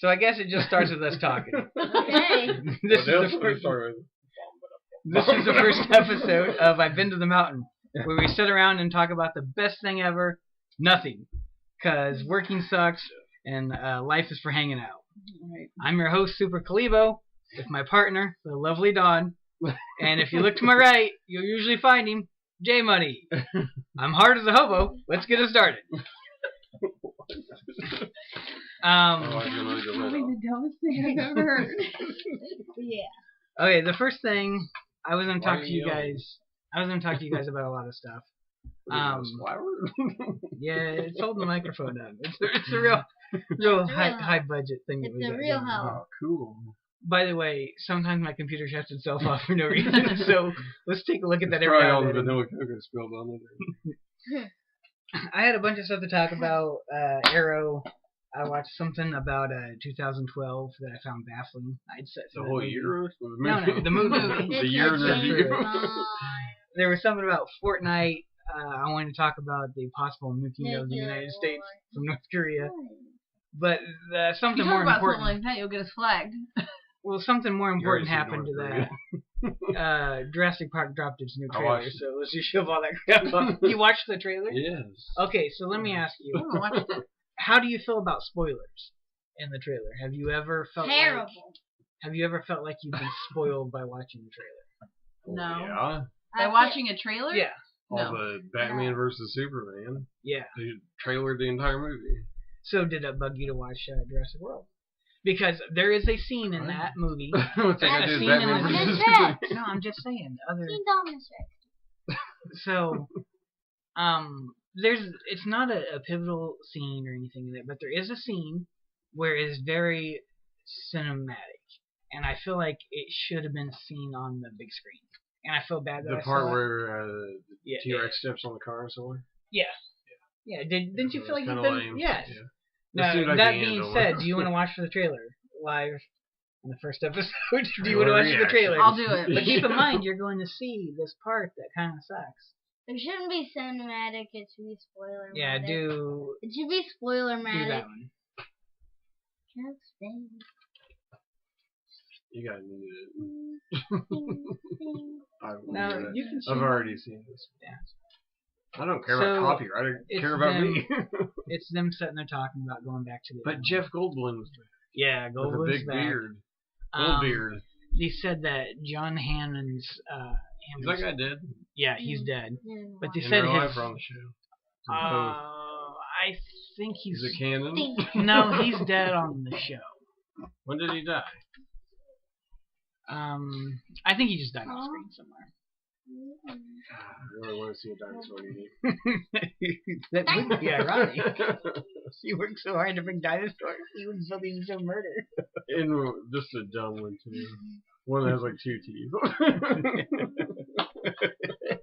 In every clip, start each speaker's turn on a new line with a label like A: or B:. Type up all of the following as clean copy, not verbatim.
A: So I guess it just starts with us talking.
B: Okay.
A: This is the first episode of I've Been to the Mountain, where we sit around and talk about the best thing ever, nothing. Because working sucks and life is for hanging out.
C: Right.
A: I'm your host, Super Kalibo, with my partner, the lovely Dawn. And if you look to my right, you'll usually find him, J Money. I'm hard as a hobo. Let's get it started.
C: Probably the dumbest thing I've ever heard.
B: Yeah.
A: Okay, the first thing I was going to talk to you guys. I was going to talk to you guys about a lot of stuff. Yeah, it's holding the microphone up. It's a real high budget thing.
B: It's a real help.
D: Oh, cool.
A: By the way, sometimes my computer shuts itself off for no reason, so let's take a look at that every
D: Probably
A: now
D: all the
A: and then.
D: vanilla cocoa spilled on it.
A: I had a bunch of stuff to talk about. Arrow. I watched something about 2012 that I found baffling. I'd set
D: The whole year?
A: No, the movie.
D: The year in review.
A: There was something about Fortnite. I wanted to talk about the possible nuking of the United States from North Korea. But something more important.
C: Something like that, you'll get us flagged.
A: Well, something more important
D: You're
A: happened to
D: North
A: that. Jurassic Park dropped its new
D: I
A: trailer,
D: watched
A: so let's just shove all that crap up. You watched the trailer?
D: Yes.
A: Okay, so let me ask you.
C: I watched it.
A: How do you feel about spoilers in the trailer? Have you ever felt
B: Terrible.
A: Have you ever felt like you've been spoiled by watching the trailer?
C: No.
D: Yeah.
C: By watching a trailer?
A: Yeah.
D: All
C: No.
D: the Batman versus Superman.
A: Yeah.
D: They trailered the entire movie.
A: So did it bug you to watch Jurassic World? Because there is a scene in that movie.
D: What's that got to do with Batman versus
B: What is
D: Superman?
A: No, I'm just saying.
B: King Dominus Rex.
A: So, it's not a pivotal scene or anything in it, but there is a scene where it is very cinematic, and I feel like it should have been seen on the big screen. And I feel bad that
D: The
A: I
D: part
A: saw it.
D: where the T-Rex steps on the car somewhere?
A: Yeah. Didn't you feel like you've
D: Kinda
A: been?
D: lame.
A: Yes.
D: Yeah.
A: Now,
D: seemed like
A: that
D: the
A: being
D: end
A: said,
D: of
A: do you want to watch the trailer live on the first episode? Do you
D: Trailer
A: want to watch the
D: reaction.
A: trailer?
C: I'll do it.
A: But keep in mind, you're going to see this part that kind of sucks.
B: It shouldn't be cinematic. It should be spoiler.
A: Yeah, do
B: It should be spoiler
A: that
B: matic.
A: one.
D: You gotta need it.
A: No, you can.
D: I've already seen this.
A: Yeah.
D: I don't care
A: So,
D: about copyright. I
A: it's
D: care about
A: them-
D: me.
A: It's them sitting there talking about going back to the.
D: But Jeff Goldblum's back.
A: Yeah,
D: With
A: Goldblum's
D: a big
A: back.
D: beard. Old beard.
A: They said that John Hammond's.
D: Is that guy dead?
A: Yeah, he's dead. But they
D: In
A: said
D: real life
A: his.
D: or on the show?
A: I think he's.
D: Is it canon?
A: No, he's dead on the show.
D: When did he die?
A: I think he just died off screen somewhere.
D: I really want to see a dinosaur eating.
A: That would be ironic. You worked so hard to bring dinosaurs, you would still need some murder.
D: And just a dumb one too. One that has like 2 teeth.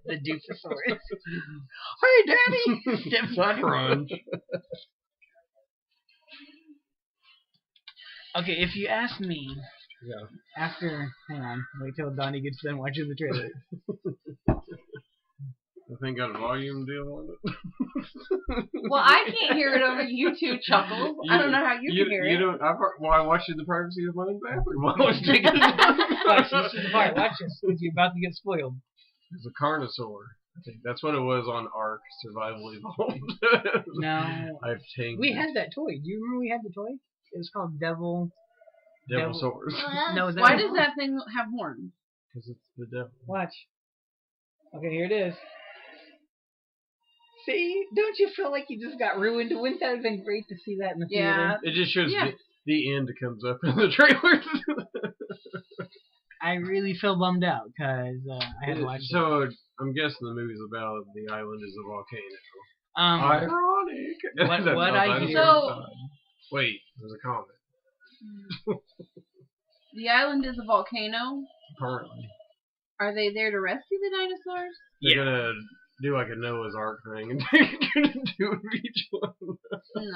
A: The Doofosaurus. Hey, Daddy! Steps on
D: Crunch.
A: Okay, if you ask me,
D: Yeah.
A: hang on, wait till Donnie gets done watching the trailer.
D: The thing got a volume deal on it.
C: Well, I can't hear it over you two chuckles. I don't know how you can hear it.
D: Don't. I watched it in the privacy of my own bathroom while I was taking it.
A: Watch, this is the part. Watch this, because you're about to get spoiled.
D: It's a carnosaur. I think that's what it was on Ark Survival Evolved.
A: No.
D: I've taken.
A: We had that toy. Do you remember we had the toy? It was called Devil.
D: Devilsaurs.
A: No,
C: Why does that thing have horns?
D: Because it's the devil.
A: Watch. Okay, here it is. See? Don't you feel like you just got ruined? Wouldn't that have been great to see that in the
C: Yeah.
A: theater?
D: It just shows
C: Yeah.
D: the end comes up in the trailers.
A: I really feel bummed out because I had to watch it.
D: So I'm guessing the movie's about the island is a volcano. Ironic.
A: What
D: That's
A: I
D: how
A: hear-
C: So-
D: wait, there's a comment.
C: The island is a volcano.
D: Apparently,
C: Are they there to rescue the dinosaurs?
D: they're gonna do like a Noah's Ark thing, and they're gonna do each one.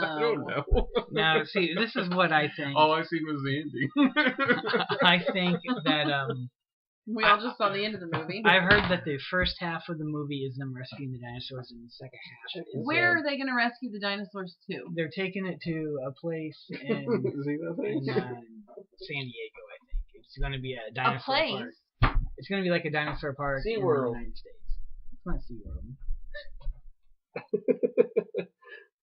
D: I don't
C: No.
D: know.
A: Now, see, this is what I think.
D: All I seen was the ending.
A: I think that
C: We all just saw the end of the movie.
A: I've heard that the first half of the movie is them rescuing the dinosaurs, and the second half is
C: Where are they going to rescue the dinosaurs to?
A: they're taking it to a place in
D: See that thing?
A: San Diego, I think. It's going to be a dinosaur
C: A place?
A: park. It's going to be like a dinosaur park in the
D: SeaWorld.
A: United States. It's not SeaWorld.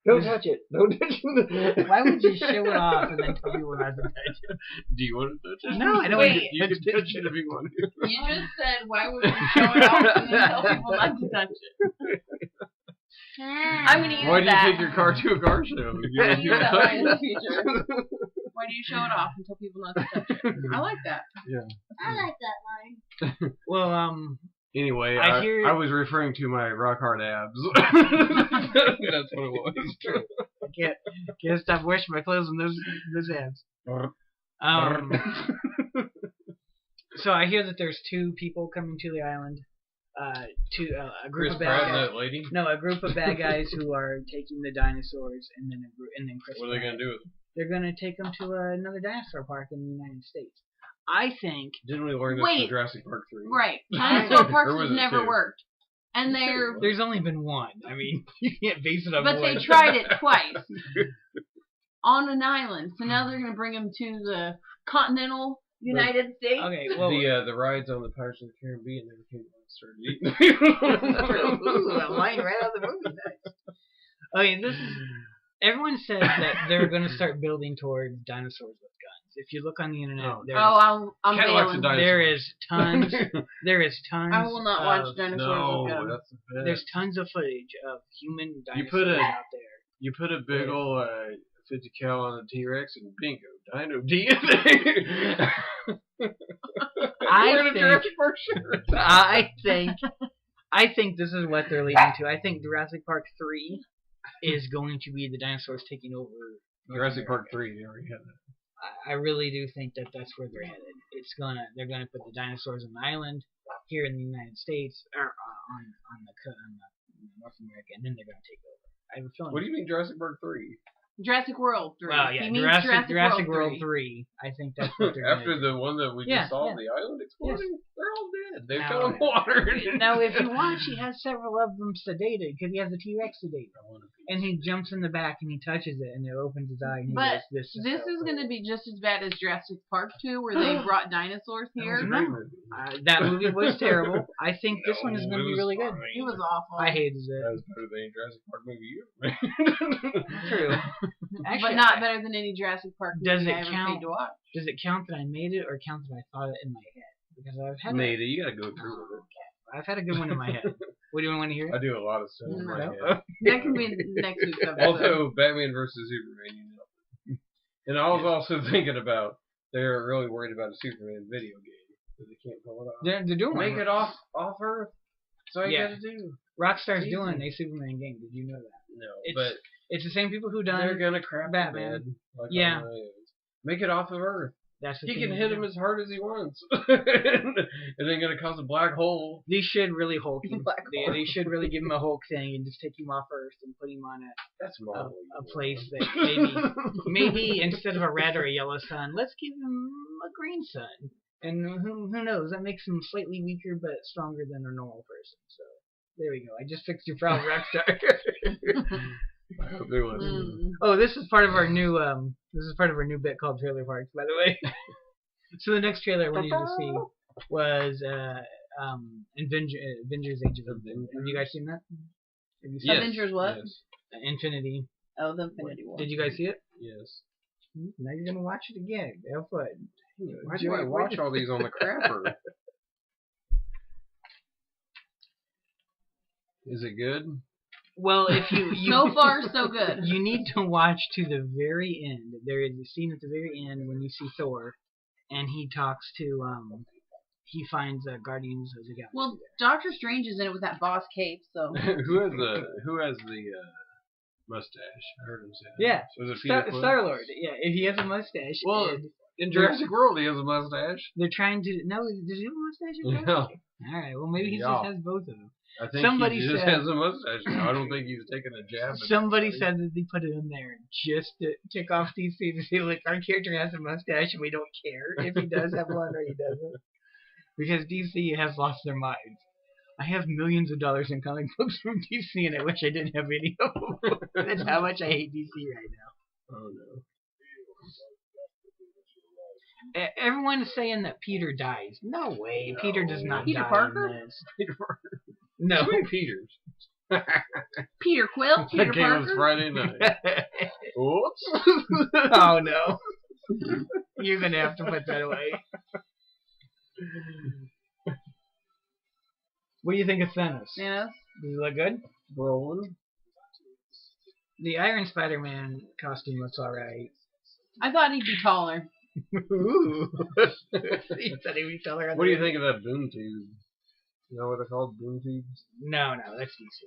D: Don't touch it. Don't touch it.
A: Why would you show it off and then tell people not to touch it?
D: Do you want to touch it?
A: No, I don't
C: Wait.
A: want to
D: You can touch it if you want to.
C: You just said, why would you show it off and then tell people not to touch it? I'm going to use
D: Why do you
C: that.
D: take your car to a car show?
C: I'm going to use that line in the future. Why do you show it off and tell people not to touch it? I like that.
B: I like that line.
A: Well,
D: Anyway,
A: I hear-
D: I was referring to my rock hard abs. That's what it was.
A: I can't stop washing my clothes in those abs. So I hear that there's 2 people coming to the island. A group
D: Chris
A: of
D: Pratt
A: bad
D: and
A: guys.
D: that lady.
A: No, a group of bad guys who are taking the dinosaurs, and then Chris.
D: What are they
A: Pratt.
D: gonna do with them?
A: They're gonna take them to another dinosaur park in the United States. I think.
D: Didn't we learn this
C: Wait.
D: from Jurassic Park 3?
C: Right. Dinosaur parks
D: Or was
C: has
D: it
C: never
D: 2?
C: worked. And they're...
A: There's only been one. I mean, you can't base it on
C: But
A: one.
C: they tried it twice. On an island. So now they're going to bring them to the continental United States.
A: Okay, well,
D: The rides on the Pirates of the Caribbean never came out and started eating.
A: ooh, a line right out of the movie. Nice. Okay, this is. Everyone says that they're going to start building towards dinosaurs with guns. If you look on the internet,
D: Oh.
A: there's,
C: I'm
D: Cadillacs
C: bailing.
D: and dinosaurs.
A: there is tons. There is tons.
C: I will not watch
A: of,
C: dinosaurs
D: No,
C: with guns.
D: that's the best.
A: There's tons of footage of human
D: You
A: dinosaurs
D: put a-
A: out there.
D: You put a big ol' 50 cal on a T-Rex and bingo, Dino DNA.
A: I
D: Wearing a
A: think-
D: Jurassic Park shirt.
A: I think this is what they're leading to. I think Jurassic Park 3 is going to be the dinosaurs taking over North
D: Jurassic
A: America.
D: Park 3, they already had that.
A: I really do think that that's where they're headed. They're gonna put the dinosaurs on the island here in the United States, or on North America, and then they're gonna take over. I have a feeling.
D: What do you mean Jurassic Park 3?
C: Jurassic World 3.
A: Well, yeah,
C: He means
A: Jurassic World 3. I think that's what they're
D: After
A: gonna
D: the one that we
A: Yeah,
D: just saw
A: yeah.
D: on the island exploding, they're all dead. They
A: No,
D: fell in
A: no.
D: water.
A: do. Now, if you watch, he has several of them sedated because he has a T-Rex sedated, and he jumps in the back and he touches it, and it opens his eye, and he
C: But
A: goes, "This is
C: This
A: so
C: is going to
A: cool."
C: be just as bad as Jurassic Park 2, where they brought dinosaurs
D: That was
C: here.
D: a
A: No.
D: great movie.
A: That movie was terrible. I think this one is
D: No,
A: going to
D: it
A: be
D: was
A: really good.
D: fine.
C: It was awful.
A: I hated
D: That
A: it.
D: was better than any Jurassic Park movie you ever made.
A: True.
C: but
A: Actually,
C: not better than any Jurassic Park
A: Does
C: movie
A: it
C: I ever
A: count?
C: paid to watch.
A: Does it count that I made it, or count that I thought it in my head? Because
D: Made it. You gotta go through with it.
A: I've had a good one in my head. What do you want to hear?
D: I do a lot of stuff in my
A: No.
D: head.
C: That can be next week's episode.
D: Also, Batman versus Superman, you know. And I was also thinking about they're really worried about a Superman video game because they can't pull it off.
A: They're doing
D: Make
A: one.
D: it off Earth. That's all you
A: Yeah.
D: gotta do.
A: Rockstar's
D: Easy.
A: doing a Superman game. Did you know that?
D: No,
A: It's
D: but
A: It's the same people who
D: they're
A: done.
D: gonna crap
A: Batman.
D: the bed. Like
A: Yeah.
D: all the others. Make it off of Earth.
A: That's the
D: He
A: thing
D: can
A: they
D: hit
A: do.
D: him as hard as he wants. It ain't gonna cause a black hole.
A: They should really Hulk him.
C: Black
A: They should really give him a Hulk thing and just take him off Earth and put him on
D: That's
A: a
D: Marvel.
A: place that maybe instead of a red or a yellow sun, let's give him a green sun. And who knows? That makes him slightly weaker but stronger than a normal person. So there we go. I just fixed your problem, Rockstar.
D: I hope they was.
C: Mm.
A: Oh, this is part of our new bit called Trailer Parks, by the way. So the next trailer I wanted you to see was Avengers Age of Ultron. Have you guys seen that? Have you seen
D: Yes.
C: Avengers what?
D: Yes.
A: Infinity?
C: Oh, the Infinity War.
A: Did you guys see it?
D: Yes.
A: Now you're gonna watch it again. Have fun.
D: Why do I watch all these on the crapper? Is it good?
A: Well, if you
C: So far, so good.
A: you need to watch to the very end. There is a scene at the very end when you see Thor, and he talks to he finds Guardians of the Galaxy.
C: Well, Doctor Strange is in it with that boss cape, so.
D: Who has the mustache? I heard him say that.
A: Yeah.
D: So is it Peter Quill?
A: Star-Lord. Yeah, if he has a mustache.
D: Well,
A: and
D: in Jurassic World, he has a mustache.
A: they're trying to no. Does he have a mustache? in
D: Yeah.
A: Jurassic? All right. Well, maybe he
D: Yeah.
A: just has both of them.
D: I think
A: Somebody
D: he just
A: said-
D: has a mustache now. I don't think he's taking a jab. at
A: Somebody
D: anybody.
A: said that they put it in there just to tick off DC to say, like, our character has a mustache and we don't care if he does have one or he doesn't. Because DC has lost their minds. I have millions of dollars in comic books from DC, and I wish I didn't have any of them. That's how much I hate DC right now.
D: Oh no.
A: Everyone is saying that Peter dies. No way.
D: No.
A: Peter does not
C: Peter
A: die
C: Parker?
A: in this.
D: Peter Parker.
A: No.
D: Too many Peters.
C: Peter Quill? Peter
D: That game was
C: Parker?
D: Friday night. Oops.
A: Oh no. You're gonna have to put that away. What do you think of Thanos?
C: Yes.
A: Does he look good?
D: Rolling.
A: The Iron Spider-Man costume looks alright.
C: I thought he'd be taller.
A: Ooh. He said he was taller on
D: What
A: the-
D: do you think of that boom tube? You know what they're called? Boom tubes?
A: No, that's DC.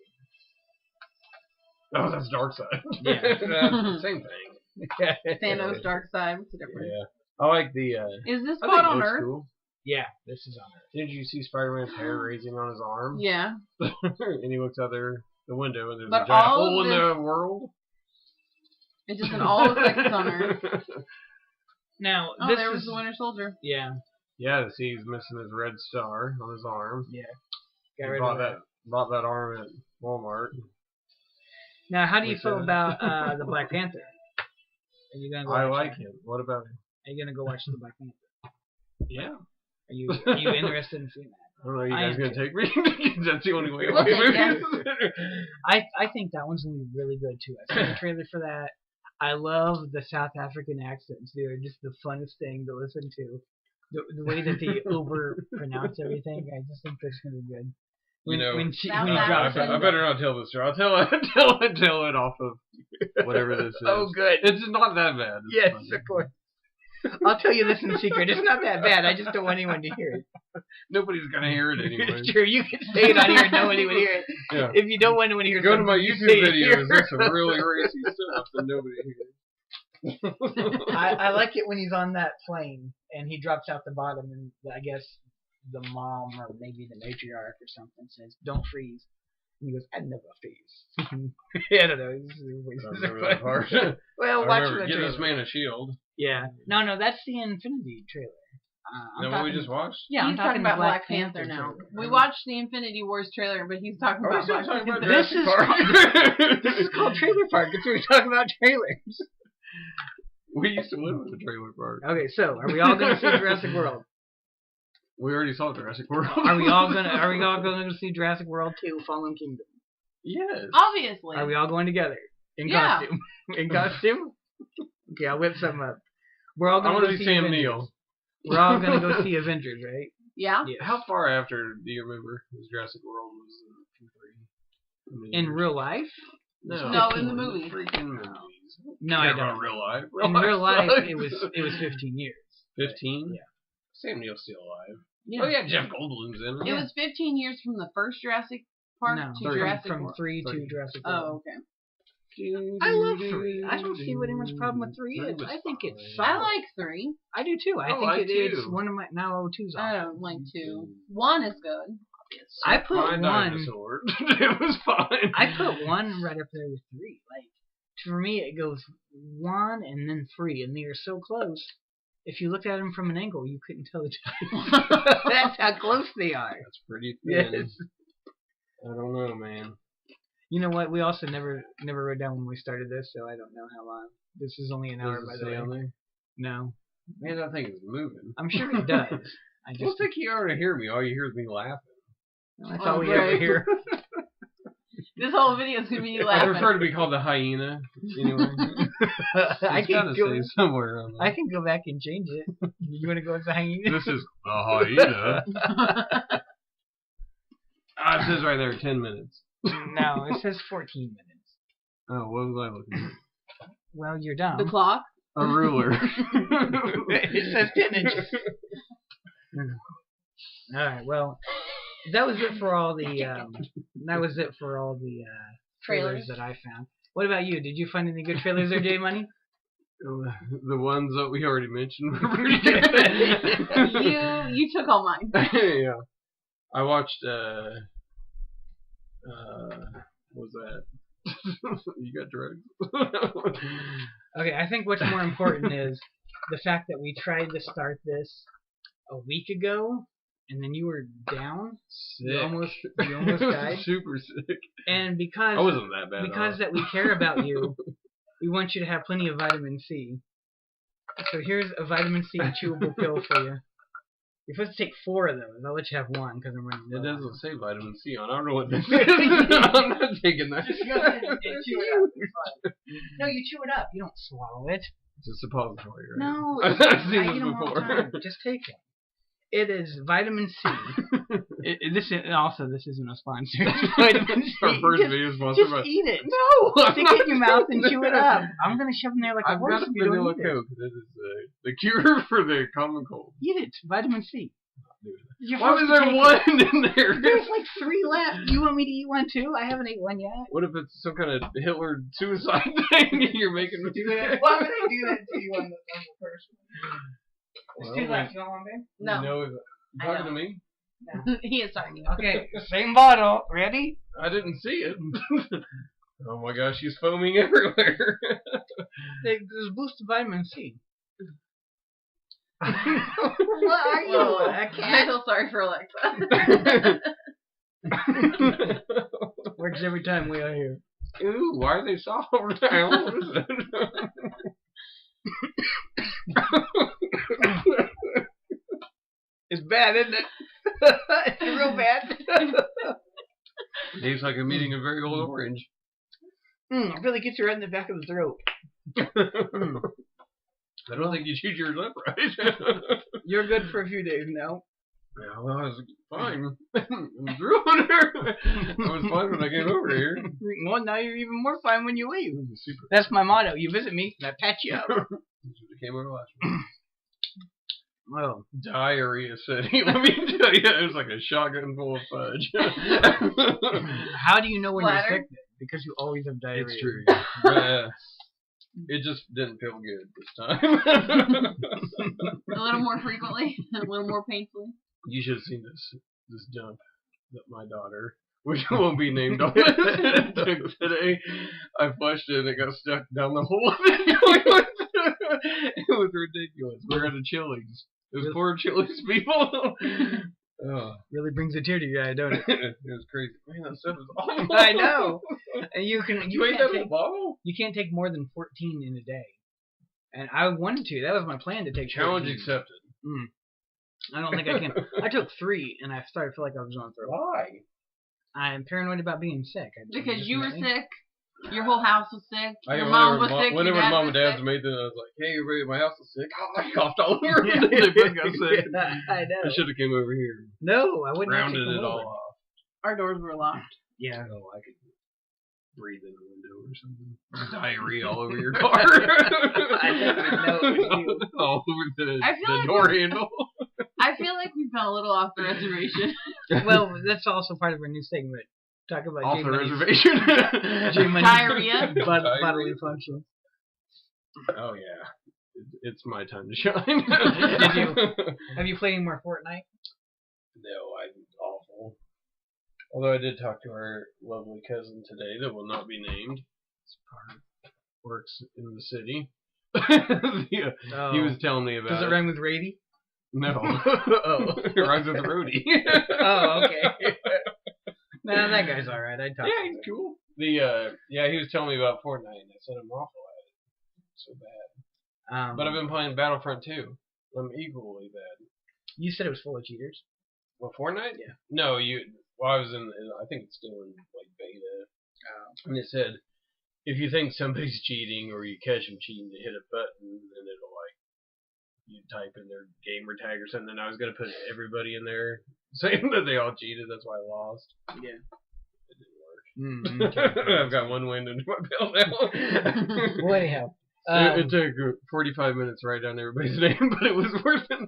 D: Oh, that's Darkseid.
A: Yeah.
D: That's the same thing.
C: Thanos' dark side. What's the difference?
D: Yeah. I like the.
C: Is this
D: I
C: spot
D: think it
C: on
D: looks
C: Earth?
D: cool.
A: Yeah, this is on Earth.
D: Did you see Spider-Man's hair raising on his arm?
C: Yeah.
D: And he looks out there the window and there's
C: But
D: a giant
C: all of
D: hole in
C: this-
D: the world.
C: It doesn't all look like it's on Earth.
A: Now,
C: Oh,
A: this
C: there
A: is...
C: was the Winter Soldier.
A: Yeah.
D: Yeah, see, he's missing his red star on his arm.
A: Yeah.
D: He
A: Got rid
D: bought
A: of that.
D: bought that arm at Walmart.
A: Now, how do you
D: Which,
A: feel about the Black Panther? Are you gonna go?
D: I
A: watch
D: like
A: that?
D: him. What about him?
A: Are you gonna go watch the Black Panther?
D: Yeah.
A: Are you interested in seeing that?
D: I don't know. You
A: I
D: guys
A: am
D: gonna
A: too.
D: take me? That's the only way
C: We'll
D: away
C: take you.
D: movies.
A: I think that one's gonna be really good too. I saw the trailer for that. I love the South African accents. They're just the funnest thing to listen to. The way that they over pronounce everything, I just think that's gonna be good.
D: You know,
A: when
C: South
A: he drops
C: African.
D: I better not tell this story. I'll tell it off of whatever this is.
A: Oh, good.
D: It's not that bad. It's
A: Yes,
D: funny.
A: of course. I'll tell you this in secret. It's not that bad. I just don't want anyone to hear it.
D: Nobody's gonna hear it anyway.
A: Sure, you can say it on here and nobody would hear it.
D: Yeah.
A: If you don't want anyone to hear
D: Go to my
A: something, you
D: YouTube
A: say it
D: videos.
A: here.
D: There's some really racy stuff that nobody hears.
A: I like it when he's on that plane and he drops out the bottom and I guess the mom or maybe the matriarch or something says, "Don't freeze." And he goes, "I never freeze." I don't know.
D: I remember that part.
A: Well,
D: I
A: watch
D: remember
A: the
D: Give
A: trailer.
D: this man a shield.
A: Yeah. No, that's the Infinity trailer. I'm
D: Is that what we
A: talking-
D: just watched?
A: Yeah, I'm
C: He's talking
A: the
C: about Black Panther now.
A: trailer.
C: We watched the Infinity Wars trailer, but he's talking
D: Are we
C: about
D: still
C: Black
D: talking about
C: Panther.
A: This
D: Jurassic
A: is
D: Park?
A: This is called Trailer Park. That's what we're talking about, trailers.
D: We used to live in the trailer park.
A: Okay, so are we all going to see Jurassic World?
D: We already saw Jurassic World.
A: Are we all going to see Jurassic World 2: Fallen Kingdom?
D: Yes.
C: Obviously.
A: Are we all going together in
C: Yeah.
A: costume? In costume? Okay, I'll whip some up. We're all
D: I
A: going
D: want
A: to
D: to
A: see
D: see Sam
A: Avengers.
D: Neill.
A: We're all going to go see Avengers, right?
C: Yeah.
A: Yes.
D: How far after do you remember was Jurassic World was in
A: In real life?
C: No, in the movies.
D: Freaking movies.
A: No,
D: Care
A: I
D: about
A: don't.
D: real life.
A: In real life,
D: sucks.
A: it was 15 years.
D: 15.
A: Yeah.
D: Sam Neill's still alive.
A: Yeah.
D: Oh yeah, Jeff Goldblum's in it.
C: It was 15 years from the first Jurassic Park
A: No,
C: to Jurassic
A: from
C: World.
A: 3 to
D: 3.
A: Jurassic World.
C: Oh, okay.
A: I love 3. I don't see what anyone's problem with 3 is.
D: was
A: I think it's
D: fine.
C: I
A: solid.
C: like 3.
A: I do too. I
D: I
A: think
D: like
A: it's
D: 2.
A: one of my now 2's
C: I
A: off.
C: don't like 2. 1 is good.
A: I put
D: My
A: 1.
D: dinosaur. It was fine.
A: I put 1 right up there with 3. Like for me, it goes 1 and then 3, and they are so close. If you looked at them from an angle, you couldn't tell the difference. That's how close they are.
D: That's pretty thin.
A: Yes.
D: I don't know, man.
A: You know what? We also never wrote down when we started this, so I don't know how long. This is only an hour,
D: Does
A: by
D: it
A: the
D: say
A: way.
D: on there?
A: No,
D: Man, that thing is moving.
A: I'm sure it does. I
D: I don't
A: just
D: think you already hear me. All you hear is me laughing.
A: that's
C: Oh,
A: all we
C: great.
A: ever hear.
C: This whole video is going to be you
D: I
C: laughing.
D: prefer to be called the hyena. Anyway,
A: I
D: it's
A: can
D: gotta
A: go.
D: say somewhere on there.
A: I can go back and change it. You want to go with the hyena?
D: This is the hyena. It says right there 10 minutes.
A: No, it says 14 minutes.
D: Oh, what was I looking at?
A: Well, you're dumb.
C: The clock.
D: A ruler.
A: It says 10 inches. All right. Well, that was it for all the trailers
C: Trailers.
A: that I found. What about you? Did you find any good trailers there, J Money?
D: The ones that we already mentioned were pretty good.
C: You took all mine.
D: Yeah. I watched, what was that? You got drugs?
A: Okay, I think what's more important is the fact that we tried to start this a week ago, and then you were down.
D: Sick.
A: You almost died.
D: Super sick.
A: And because
D: I wasn't that bad.
A: that we care about you, we want you to have plenty of vitamin C. So here's a vitamin C chewable pill for you. You're supposed to take 4 of those. I'll let you have 1 because I'm running
D: It
A: low.
D: doesn't say vitamin C on. I don't know what this is. I'm not taking that.
A: Just go ahead and chew it up. It's fine. No, you chew it up. You don't swallow it.
D: It's a suppository, right?
A: No,
D: I've seen
A: I
D: this
A: eat them all the
D: before.
A: time. Just take it. It is vitamin C. This isn't a sponsor. It's vitamin C.
D: Our first video sponsored
A: Just
D: by.
A: eat it.
D: No, I'm
A: Stick
D: not
A: it in your mouth and
D: doing
A: chew it
D: that.
A: up. I'm gonna shove them there like a
D: I've
A: horse
D: got a
A: if you don't
D: vanilla
A: eat it.
D: Coke. That is the cure for the common cold.
A: Eat it. Vitamin C. You're
D: Why was
A: supposed to
D: there
A: take it.
D: one in there?
A: There's like 3 left. Do you want me to eat one too? I haven't ate one yet.
D: What if it's some kind of Hitler suicide thing you're making me do?
A: Why would I do that to you on the first one? There's 2
D: Well,
A: left. You want one, babe?
C: No.
D: You talking to me?
C: He is talking.
A: Okay, same bottle. Ready?
D: I didn't see it. Oh my gosh, she's foaming everywhere.
A: There's boosted vitamin C.
C: What are you?
A: Well,
C: I feel sorry for Alexa.
A: Works every time we are here.
D: Ooh, why are they soft now? What is it?
A: It's bad, isn't it? It's real bad.
D: Tastes like I'm eating a very old orange.
A: It really gets you right in the back of the throat.
D: I don't think you chewed your lip right.
A: You're good for a few days now.
D: Yeah, well, I was fine. I'm through on her. I was fine when I came over here.
A: Well, now you're even more fine when you leave.
D: Super.
A: That's my motto. You visit me, and I pat you up.
D: Came over last week.
A: Well,
D: Diarrhea City. Let me tell you, it was like a shotgun full of fudge.
A: how do you know when
C: Bladder?
A: you're sick? Because you always have diarrhea.
D: It's true. It just didn't feel good this time.
C: A little more frequently, a little more painfully.
D: You should have seen this dump that my daughter, which won't be named on it, took today. I flushed it and it got stuck down the hole of the toilet. It was ridiculous. We're at a Chili's. It was 4 Chili's people. Oh.
A: Really brings a tear to your eye, don't it?
D: It was crazy. Man, that stuff is awful.
A: I know. And you
D: You
A: can't
D: ate that in a
A: take
D: bottle?
A: you can't take more than 14 in a day. And I wanted to. That was my plan to take
D: Challenge
A: 14.
D: accepted.
A: I don't think I can. I took 3 and I started to feel like I was going to throw up.
D: Why?
A: I am paranoid about being sick.
C: Because you were sick, your whole house was sick, your
D: Whenever
C: mom was sick,
D: Whenever
C: your dad
D: mom
C: was
D: and dad
C: sick.
D: made that, I was like, "Hey, everybody, my house is sick." Oh, I coughed all over. They both got sick.
A: I know.
D: I should have came over here,
A: No, I wouldn't have
D: rounded
A: taken
D: it all
A: over.
D: off.
C: Our doors were locked.
A: Yeah.
D: Oh, I could breathe in the window or something. Diarrhea all over your car.
A: I didn't know it was you.
D: All over the
C: I feel like
D: door handle.
C: I feel like we've gone a little off the reservation.
A: Well, that's also part of our new segment. Talk about
D: Off
A: J
D: the
A: Money's-
D: reservation.
A: J Money's
C: Diarrhea.
A: bodily functions.
D: Oh yeah, it's my time to shine.
A: Have you played any more Fortnite?
D: No, I'm awful. Although I did talk to our lovely cousin today that will not be named. This part works in the city. Yeah,
A: Oh.
D: he was telling me about
A: Does it rhyme with Rady?
D: No.
A: Oh.
D: It rhymes with Rudy.
A: Oh, okay. Nah, that guy's alright. I'd talk
D: Yeah,
A: to him.
D: he's cool. He was telling me about Fortnite and I said I'm awful at it. So bad. But I've been playing Battlefront 2. I'm equally bad.
A: You said it was full of cheaters.
D: Well, Fortnite?
A: Yeah.
D: No, I was I think it's still in like beta. And it said, if you think somebody's cheating or you catch them cheating, to hit a button and it'll like, you type in their gamer tag or something. And I was going to put everybody in there saying that they all cheated. That's why I lost.
A: Yeah.
D: It didn't work.
A: Okay.
D: I've got one win under my belt now.
A: Well, anyhow.
D: It took 45 minutes to write down everybody's name, but it was worth it.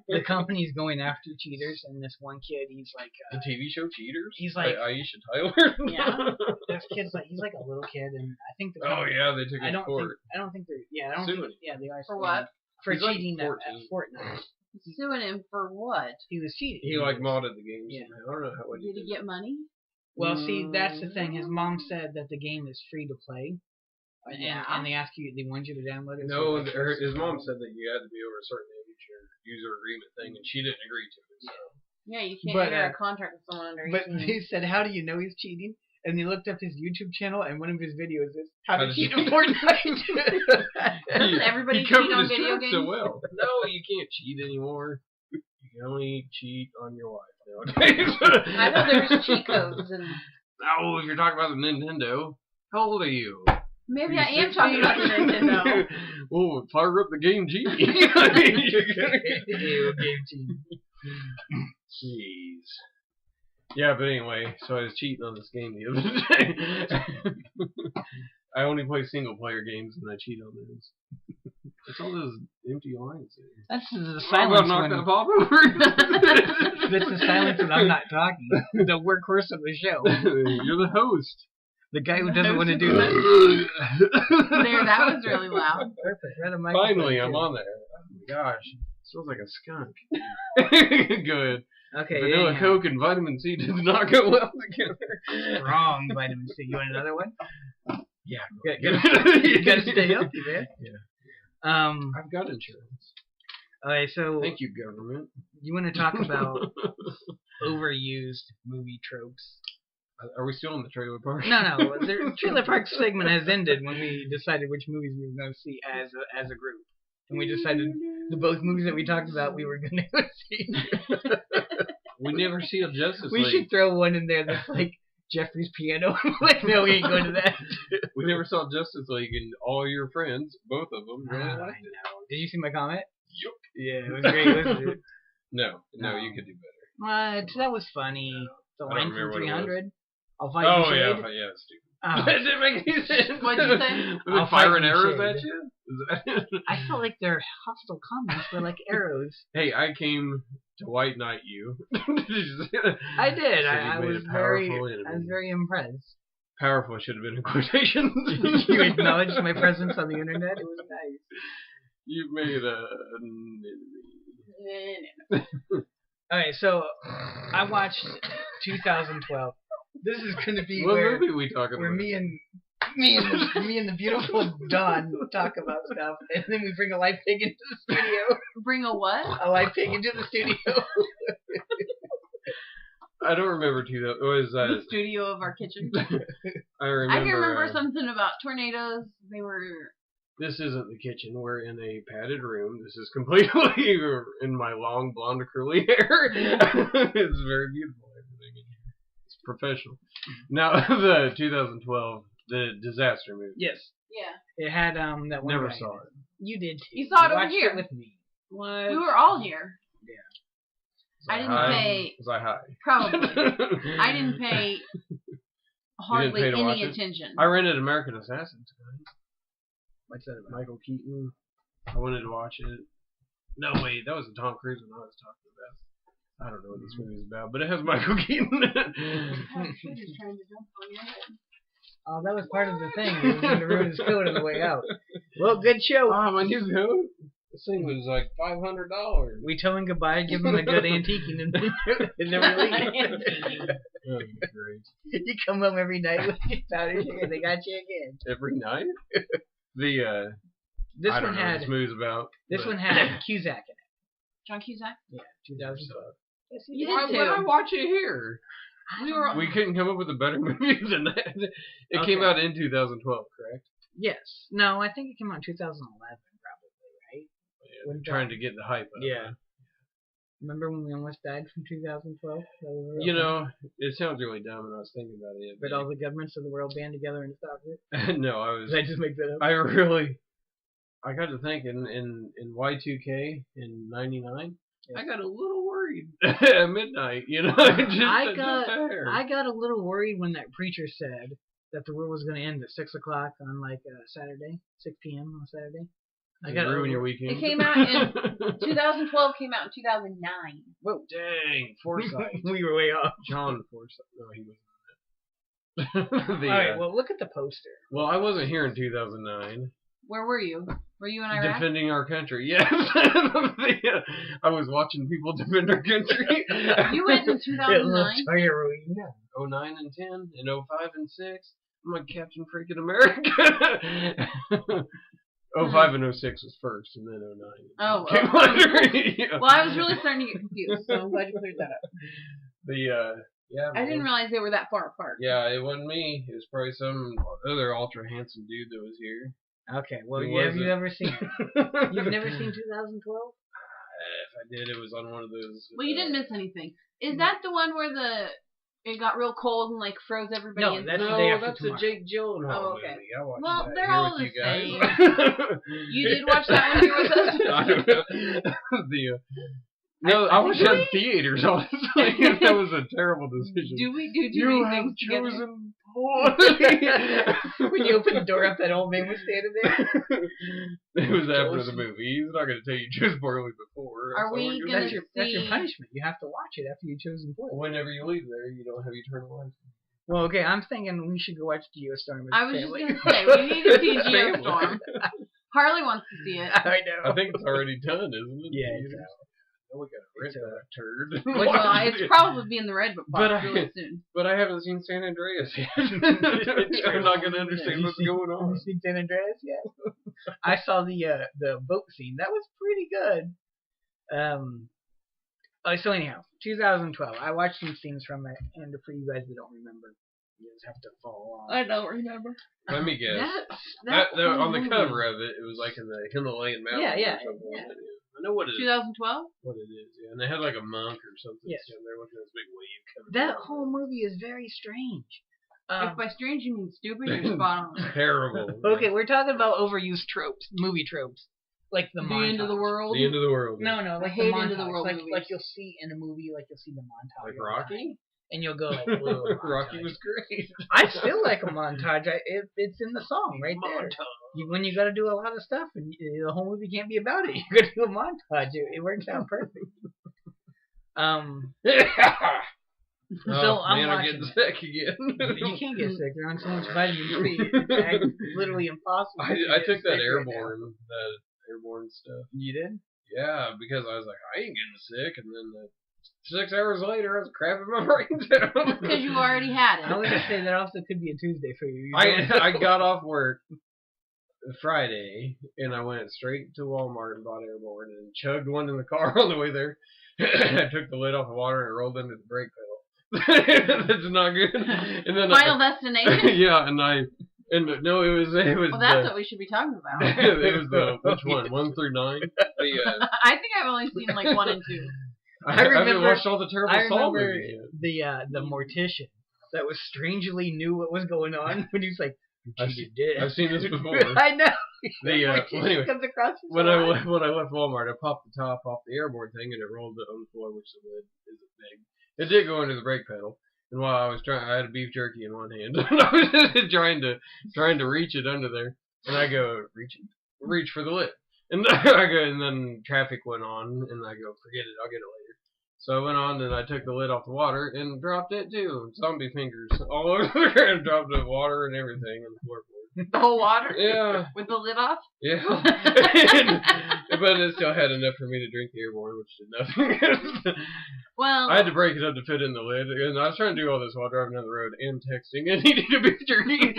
A: The company's going after cheaters, and this one kid, he's like...
D: the TV show Cheaters?
A: He's like...
D: Aisha Tyler?
C: Yeah.
A: This kid's like... He's like a little kid, and I think...
D: Oh, yeah, they took it to court.
A: I don't think they're... Yeah, I don't
D: Suing
A: think... Yeah, they are...
C: For what?
A: For
D: He's like
A: cheating at
D: 14.
A: Fortnite.
C: Suing him for what?
A: He was cheating.
D: He like modded the game.
A: Yeah.
D: Somehow. I don't know how.
C: Did he get money?
A: Well, see, that's the thing. His mom said that the game is free to play.
C: Yeah.
A: And they ask you... They want you to download it.
D: No,
A: so
D: his mom said that you had to be over a certain age or user agreement thing, and she didn't agree to it. So.
C: Yeah, you can't
A: But,
C: enter a contract with someone under 18.
A: But they said, how do you know he's cheating? And they looked up his YouTube channel, and one of his videos is how to cheat in Fortnite.
C: Doesn't everybody
D: he
C: cheat
D: covered
C: on
D: his
C: video
D: tracks
C: games?
D: so well. No, you can't cheat anymore. You can only cheat on your wife nowadays.
C: I thought there was cheat codes. And
D: Oh, if you're talking about the Nintendo, how old are you?
C: maybe I am talking about the Nintendo.
D: Oh, fire up the Game Genie.
A: Ew, Game Genie.
D: Jeez. Yeah, but anyway, so I was cheating on this game the other day. I only play single player games and I cheat on those. It's all those empty lines there.
A: That's the
D: I'm
A: silence
D: gonna knock
A: when...
D: that pop over.
A: That's the silence when I'm not talking. The workhorse of the show.
D: You're the host.
A: The guy who doesn't want to do that.
C: There, that was really loud.
A: Perfect. Right on my
D: Finally, I'm on there. Oh my gosh. Smells like a skunk. Good.
A: Okay,
D: Vanilla
A: anyhow.
D: Coke and vitamin C does not go well together.
A: Strong vitamin C. You want another one?
D: Yeah.
A: You gotta stay healthy, man.
D: Yeah.
A: I've
D: I've got insurance.
A: Okay, so
D: Thank you, government.
A: you want to talk about overused movie tropes?
D: Are we still in the trailer park?
A: No. The trailer park segment has ended when we decided which movies we were going to see as a group, and we decided the both movies that we talked about we were going to go see.
D: We never see a Justice
A: We
D: League.
A: should throw one in there that's like Jeffrey's piano. Like, no, we ain't going to that.
D: We never saw Justice League, and all your friends, both of them, really
A: I
D: liked it.
A: know. Did you see my comment?
D: Yup.
A: Yeah, it was great, wasn't it?
D: No, you could do better.
A: What? That was funny. The
D: I don't
A: line
D: remember
A: from
D: what it was.
A: 300. I'll fight
D: Oh,
A: you,
D: yeah,
A: Shade.
D: yeah, stupid.
A: Oh.
D: That didn't make any sense.
C: What'd you say?
D: Was
A: I'll
D: it firing
A: fight you,
D: arrows
A: Shade.
D: at you? Is that-
A: I felt like their hostile comments were like arrows.
D: Hey, I came to white knight you.
A: I did.
D: So
A: I
D: you made
A: was
D: a
A: very,
D: powerful enemy.
A: I was very impressed.
D: Powerful should have been in quotations.
A: You acknowledged my presence on the internet. It was nice.
D: You made an enemy.
A: Okay, so I watched 2012. This is going to be
D: What
A: where
D: movie are we talking
A: where
D: about?
A: me and the beautiful Dawn talk about stuff, and then we bring a live pig into the studio.
C: Bring a what?
A: A live pig into the studio.
D: I don't remember that. Was
C: The studio of our kitchen.
D: I remember.
C: I can remember something about tornadoes. They were.
D: This isn't the kitchen. We're in a padded room. This is completely in my long blonde curly hair. It's very beautiful. Everything in here. It's professional. Now the 2012, the disaster movie.
A: Yes,
C: Yeah.
A: it had that one.
D: Never
A: guy
D: saw
A: in
D: it.
A: You did too.
C: You saw it over
A: watched
C: here.
A: it with me.
D: What?
C: We were all here.
D: Was
C: I didn't
D: high?
C: pay-
D: Was I high?
C: Probably. I didn't pay hardly
D: pay to watch
C: any
D: it?
C: attention.
D: I rented American Assassin tonight.
A: What's that about?
D: Michael Keaton. I wanted to watch it. No, wait, that was the Tom Cruise one I was talking about. I don't know what this movie's about, but it has Michael Keaton in it.
C: Trying to jump on your head.
A: Oh, that was part of the thing. He was going to ruin his coat on the way out. Well, good show.
D: Oh, my new coat. This thing was like $500.
A: We tell him goodbye, give him a good antiquing, and never leave.
D: Oh, great.
A: You come home every night with your powder sugar, and they got you again.
D: Every night?
A: This
D: I don't
A: one
D: know what
A: had
D: this movie's about.
A: this
D: but-
A: one had Cusack in it.
C: John Cusack?
A: Yeah, 2012. Yes,
C: You
D: Why
C: did
D: would I
C: too.
D: watch it here? We couldn't come up with a better movie than that. It came
A: Okay.
D: out in 2012, correct?
A: Yes. No, I think it came out in 2011, probably, right?
D: Yeah,
A: When
D: they're trying to get the hype up.
A: Yeah. Remember when we almost died from 2012? That was a real
D: You
A: thing.
D: know, it sounds really dumb, and I was thinking about it.
A: But all the governments of the world band together and stopped it?
D: No, I was.
A: Did I just make that up?
D: I got to think in Y2K in '99.
A: Yeah.
D: I got a little worried at midnight. You know, just there.
A: I got a little worried when that preacher said that the world was going to end at 6 o'clock on like Saturday, 6 p.m. on Saturday. I
D: Did
A: got
D: it ruin your weekend.
C: It came out in 2012. Came out in 2009.
A: Whoa,
D: Dang, Forsyth.
A: we were way off.
D: John Forsyth. No, he wasn't.
A: All right, well, look at the poster.
D: Well, I wasn't here in 2009.
C: Where were you? Were you in Iraq?
D: Defending our country, yes. I was watching people defend our country.
C: You went in
A: It
C: 2009.
A: looks harrowing.
D: 09 and 10 and 05 and 6. I'm like Captain Freaking America. 05 and 06 was first, and then 09.
C: Oh,
D: came
C: well.
D: under. Yeah.
C: Well, I was really starting to get confused, so I'm glad you cleared that up.
D: Yeah.
C: I didn't realize they were that far apart.
D: Yeah, it wasn't me. It was probably some other ultra handsome dude that was here.
A: Okay, well,
D: Who
A: have
D: was
A: you
D: it?
A: ever seen it? You've never seen 2012?
D: If I did, it was on one of those.
C: Well, you didn't miss anything. Is that the one where it got real cold and like froze everybody?
A: No,
C: in?
A: that's the day after
D: that's
A: tomorrow.
D: a Jake Gyllenhaal
C: Oh, okay.
D: movie. I watched
C: Well,
D: that
C: they're
D: here
C: all
D: with
C: the
D: you guys.
C: You did watch that one here with us?
D: I don't know. No, I watched it in theaters, honestly. That was a terrible decision.
C: Do we do too
D: You
C: many
D: have
C: things together?
D: chosen
A: When you open the door up, that old man was standing there.
D: It was after the movie. He's not going to tell you choose poorly before.
C: Are we
D: So
C: gonna
A: That's your
C: see-
A: punishment. You have to watch it after you've chosen poorly.
D: whenever you leave there, you don't have eternal life.
A: Well, okay, I'm thinking we should go watch Geostorm with
C: I was
A: family.
C: just gonna say we need to see
D: Family.
C: Geostorm. Harley wants to see it.
A: I know.
D: I think it's already done, isn't it?
A: Yeah, it's out.
D: Oh, we gotta rent
A: It's
D: that turd.
C: Well, it's probably being the Red Book
D: But
C: box
D: I-
C: really soon.
D: But I haven't seen San Andreas yet. I'm not gonna understand what's going
A: Have
D: on.
A: you seen San Andreas yet? I saw the boat scene. That was pretty good. So anyhow, 2012. I watched some scenes from it, and for you guys that don't remember, you just have to follow along.
C: I don't remember.
D: Let me guess.
C: That
D: On the
C: movie.
D: cover of it, it was like in the Himalayan mountains.
A: Yeah.
D: Or something like that. I know what it is.
C: 2012.
D: What it is, yeah. And they had like a monk or something.
A: Yes.
D: And they're looking at this big wave coming.
A: That
D: down.
A: whole movie is very strange.
C: If by strange you mean stupid, you're spot on.
D: Terrible.
A: Okay, we're talking about overused tropes, movie tropes, like the
C: The end of the
A: montage.
C: world.
D: The end of the world.
A: No,
C: I
A: like
C: hate
A: the
C: end of the
A: montage.
C: world
A: like
C: movies.
A: like you'll see in a movie, like you'll see the montage.
D: Like
A: of
D: Rocky?
A: dying, and you'll go like, whoa,
D: Rocky
A: montage.
D: was great.
A: I still like a montage. It's in the song right there. When you got to do a lot of stuff, and the whole movie can't be about it, you got to do a montage. It works out perfect. So I'm
D: man, I'm
A: watching
D: getting
A: it.
D: sick again.
A: You can't get sick. You're on so much vitamin C. It's literally impossible.
D: I
A: to
D: took
A: get
D: that
A: sick right now.
D: airborne stuff.
A: You did?
D: Yeah, because I was like, I ain't getting sick, and then 6 hours later, I was crapping my brains out.
C: Because you already had
A: I was
C: it.
A: gonna say that also could be a Tuesday for you.
D: I got off work Friday, and I went straight to Walmart and bought airborne, and chugged one in the car on the way there. I took the lid off the water and rolled into the brake pedal. That's not good. And then
C: Final destination.
D: yeah, no, it was
C: Well, that's what we should be talking about.
D: it was the which one 1 through 9.
C: I think I've only seen like 1 and 2.
D: I
A: remember-
D: haven't watched all the terrible
A: I
D: Saw
A: remember
D: movies yet.
A: the mortician that was strangely knew what was going on when he was like,
D: I've seen this before.
A: I know.
D: Well, anyway,
A: comes across his
D: when
A: line.
D: I left Walmart, I popped the top off the airborne thing, and it rolled on the floor, which the lid isn't big. It did go into the brake pedal, and while I was I had a beef jerky in one hand, and I was just trying to reach it under there, and I go reach for the lid, and I go, and then traffic went on, and I go, forget it, I'll get it later. So I went on and I took the lid off the water and dropped it too. Zombie fingers all over there, and dropped the water and everything on the floorboard.
C: The whole water?
D: Yeah.
C: With the lid off?
D: Yeah. But it still had enough for me to drink the airborne, which did nothing.
C: Well,
D: I had to break it up to fit in the lid, and I was trying to do all this while driving down the road and texting, and needed a beef jerky.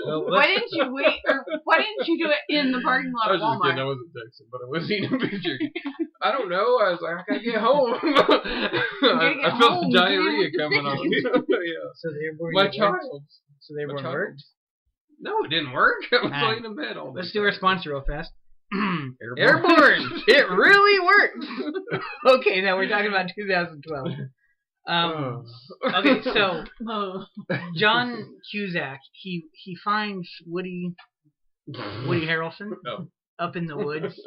C: why didn't you wait? Or why didn't you do it in the parking lot
D: I
C: of
D: was just kidding, I
C: Walmart?
D: wasn't texting, but I was eating a beef jerky. I don't know, I was like, I gotta get home. I felt
C: home,
D: the diarrhea
C: dude.
D: coming on. Yeah.
A: So they were
D: My child.
A: So they
D: My
A: were
D: child.
A: worked.
D: No, it didn't work. I was
A: Ah.
D: laying in bed all day.
A: Let's do our sponsor real fast.
D: Airborne.
A: It really works. Okay, now we're talking about 2012. Okay, so
C: Oh.
A: John Cusack, he finds Woody Harrelson
D: Oh.
A: up in the woods,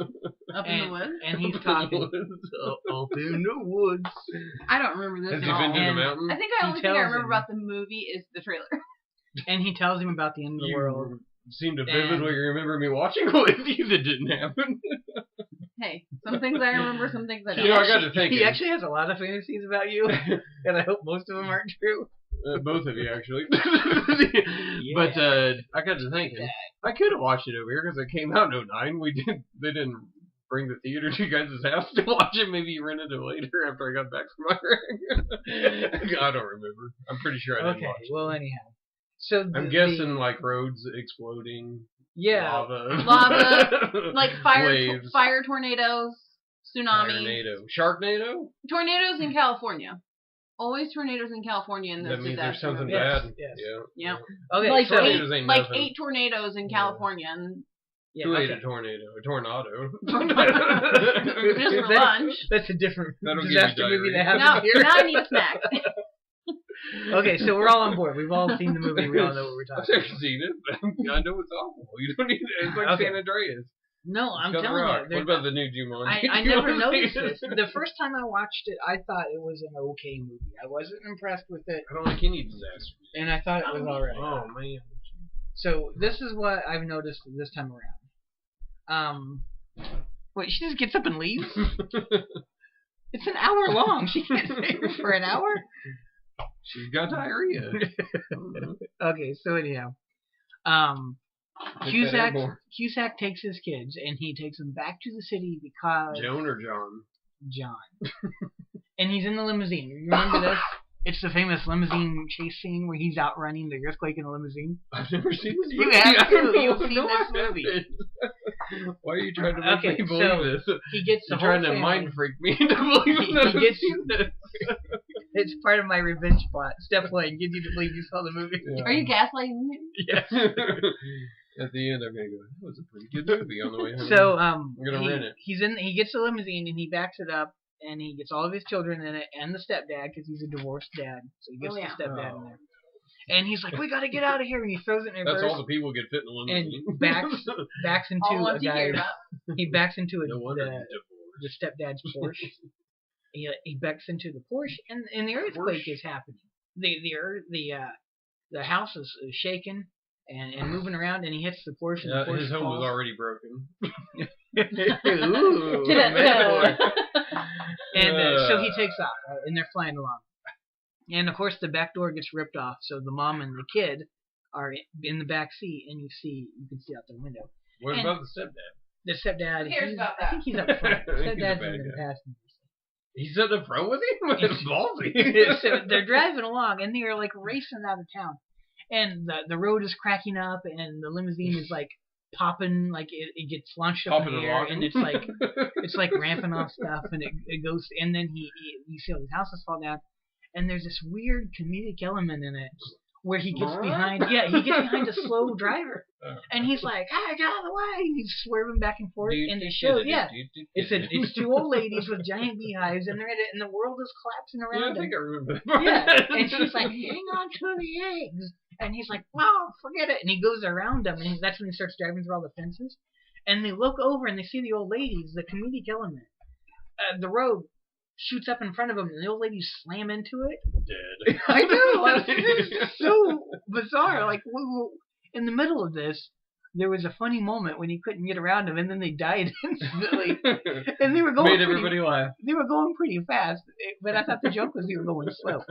C: Up in the woods?
A: and he's talking up in the woods.
C: I don't remember this
D: Has
C: at
D: he
C: all.
D: been to the
A: And-
D: mountain?
C: I think the
A: He
C: only thing I
A: tells
C: remember
A: him.
C: about the movie is the trailer.
A: And he tells him about the end of the world.
D: Seem to
A: And-
D: vividly remember me watching with you that didn't happen.
C: Hey, some things I remember, some things I don't.
D: You know, I got to think.
A: He actually has a lot of fantasies about you, and I hope most of them aren't true.
D: Both of you, actually. But I got to thinking, I could have watched it over here because it came out in 09. They didn't bring the theater to you guys' house to watch it. Maybe you rented it later after I got back from my I don't remember. I'm pretty sure I didn't
A: Okay,
D: watch it.
A: well anyhow. So
D: I'm guessing like roads exploding
A: Yeah.
C: Lava, like
D: Waves.
C: fire tornadoes, tsunamis.
D: Sharknado?
C: Tornadoes in California. Always tornadoes in California in those
D: That means there's
C: disaster
D: something
C: movies.
D: bad.
A: Yes.
D: Yeah.
A: Okay,
C: Like,
A: so
D: tornadoes ain't nothing.
C: 8 tornadoes in California. And
A: yeah,
D: Who ate
A: okay.
D: a tornado? A tornado.
C: just for lunch.
A: That's a different
D: That'll give you
A: disaster movie that
D: diarrhea.
A: happened here.
C: Now I need a snack.
A: Okay, so we're all on board. We've all seen the movie. We all know what we're
D: I've
A: talking
D: never
A: about.
D: seen it, but I know it's awful. You don't need it. It's like
A: Okay.
D: San Andreas.
A: No, I'm
D: It's got a
A: telling
D: rock.
A: you.
D: What about the new Jumanji?
A: I never noticed this. The first time I watched it, I thought it was an okay movie. I wasn't impressed with it,
D: I don't like any disaster.
A: and I thought it was alright.
D: Oh, man.
A: So this is what I've noticed this time around. Wait, she just gets up and leaves? It's an hour long. She can't stay here for an hour?
D: She's got diarrhea.
A: Okay, so anyhow. Cusack takes his kids, and he takes them back to the city because...
D: Joan or John?
A: John. And he's in the limousine. You remember this? It's the famous limousine chase scene where he's outrunning the earthquake in the limousine.
D: I've never seen this
A: You
D: movie.
A: have to.
D: I don't
A: You've
D: know.
A: seen
D: No,
A: this
D: I
A: movie.
D: haven't. Why are you trying to make
A: Okay,
D: me believe
A: so
D: this?
A: He gets the
D: You're
A: whole
D: trying to
A: family.
D: mind freak me into believing that
A: He
D: I've
A: gets-
D: seen this.
A: It's part of my revenge plot. Step 1, get you to believe you saw the movie.
D: Yeah.
C: Are you gaslighting me?
A: Yes.
D: At the end, I'm gonna go. That was a pretty good movie on the way home.
A: So
D: I'm gonna rent it.
A: he gets the limousine and he backs it up and he gets all of his children in it and the stepdad because he's a divorced dad, so he gets the stepdad in there. And he's like, "We got to get out of here!" And he throws it in
D: That's
A: reverse
D: all the people get fit in the limousine.
A: and backs into
C: All
A: a
C: ones you hear
A: guy.
C: about.
A: He backs into
D: No wonder
A: the
D: he's divorced.
A: stepdad's Porsche. He backs into the Porsche, and the earthquake is happening. The house is shaking and moving around, and he hits the Porsche. And the Porsche
D: His home was
A: falls.
D: already broken.
A: Ooh, metaphor. And so he takes off, and they're flying along. And of course, the back door gets ripped off, so the mom and the kid are in the back seat, and you can see out the window.
D: What
A: And-
D: about the stepdad?
A: The stepdad,
C: Who cares about
A: I think he's up front. The
D: I think he's a
A: stepdad's
D: bad
A: in the
D: guy.
A: passenger
D: He's at the front with him? It's ballsy.
A: seat. So they're driving along, and they're like racing out of town, and the road is cracking up, and the limousine is like popping, like it gets launched up
D: Popping
A: in the
D: and
A: air,
D: locking.
A: and it's like ramping off stuff, and it goes, and then you see all these houses fall down, and there's this weird comedic element in it where he gets behind a slow driver, and he's like, "Hey, get out of the way!" And he's swerving back and forth, and it shows, it's two old ladies with giant beehives, and they're in it, and the world is collapsing
D: Yeah, I
A: around them.
D: think I remember that.
A: Yeah, and she's like, "Hang on to the eggs," and he's like, "Oh, forget it," and he goes around them, and that's when he starts driving through all the fences, and they look over and they see the old ladies, the comedic element. The road shoots up in front of them, and the old ladies slam into it.
D: Dead.
A: I know, it's so bizarre. Like, in the middle of this, there was a funny moment when he couldn't get around them, and then they died instantly. And they were going
D: Made everybody laugh.
A: They were going pretty fast, but I thought the joke was they were going slow.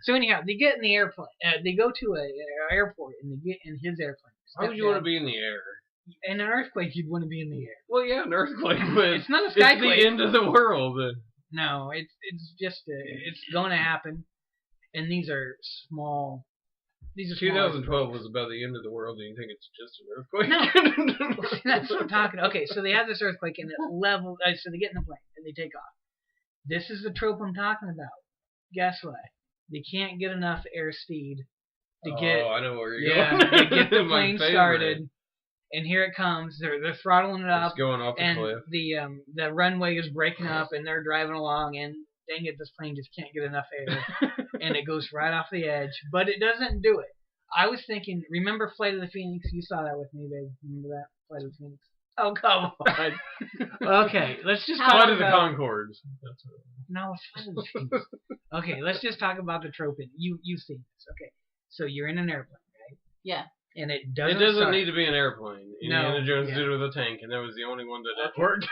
A: So anyhow, they get in the airplane. They go to an airport, and they get in his airplane.
D: Why would you want to be in the air?
A: In an earthquake, you'd want to be in the air.
D: Well, yeah, an earthquake, but
A: It's not a
D: it's
A: skyquake.
D: the end of the world.
A: No, it's just it's going to happen, and these are small. These are small.
D: 2012 was about the end of the world, and you think it's just an earthquake?
A: No. That's what I'm talking. Okay, so they have this earthquake, and it level. So they get in the plane and they take off. This is the trope I'm talking about. Guess what? They can't get enough airspeed to get.
D: Oh, I know where you're going.
A: To get the
D: My
A: plane
D: favorite.
A: started. And here it comes. They're throttling it up.
D: It's going off the
A: And
D: cliff.
A: the runway is breaking up, and they're driving along, and dang it, this plane just can't get enough air, and it goes right off the edge, but it doesn't do it. I was thinking, remember Flight of the Phoenix? You saw that with me, babe. Remember that? Flight of the Phoenix? Oh, come on. Okay, let's just talk
D: Flight of the
A: about...
D: Conchords. That's it.
A: No, it's Flight of the Phoenix. Okay, let's just talk about the trope. You've seen this. Okay, so you're in an airplane, right?
C: Yeah.
A: And it
D: It
A: doesn't
D: doesn't need to be an airplane.
A: No,
D: Indiana Jones
A: yeah.
D: did it with a tank, and that was the only one that worked.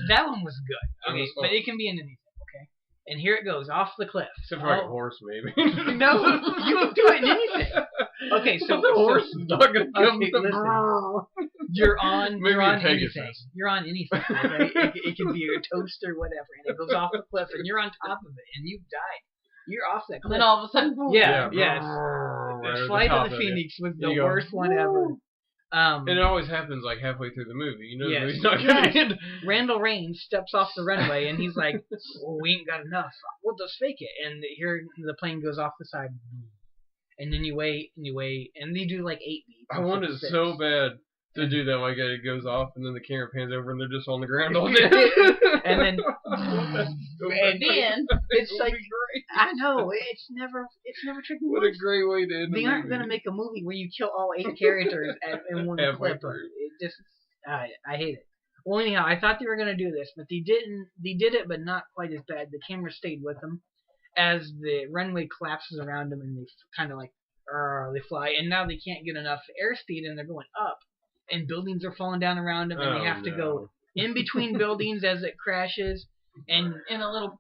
A: That one was good.
D: That
A: Okay,
D: was fun.
A: but it can be in anything, okay? And here it goes, off the cliff.
D: Except for like a horse, maybe.
A: No, you can do it in anything. Okay, so
D: the horse is not going to come
A: okay,
D: to
A: listen. You're on
D: Maybe a
A: anything.
D: Pegasus.
A: You're on anything. Okay? it can be a toaster, whatever, and it goes off the cliff, and you're on top of it, and you've died. You're off that
C: And
A: cliff.
C: then all of a sudden, boom.
A: Yeah, yes.
D: Right
A: The
D: at
A: Flight
D: top
A: of the
D: it.
A: Phoenix was
D: You
A: the
D: go,
A: worst one ever.
D: And it always happens like halfway through the movie. You know the
A: Yes.
D: movie's not going to end.
A: Randall Raines steps off the runway and he's like, well, we ain't got enough. We'll just fake it. And here the plane goes off the side. And then you wait and you wait. And they do like 8 beats.
D: I wanted so bad to do that. Like it goes off and then the camera pans over and they're just on the ground all day.
A: And then it's like,
D: great.
A: I know, it's never tricky.
D: What a great way to end.
A: They aren't going to make a movie where you kill all 8 characters in one clip. It just, I hate it. Well, anyhow, I thought they were going to do this, but they didn't. They did it, but not quite as bad. The camera stayed with them as the runway collapses around them, and they kind of like, they fly, and now they can't get enough airspeed, and they're going up, and buildings are falling down around them, and they have to go in between buildings as it crashes, and
C: in a little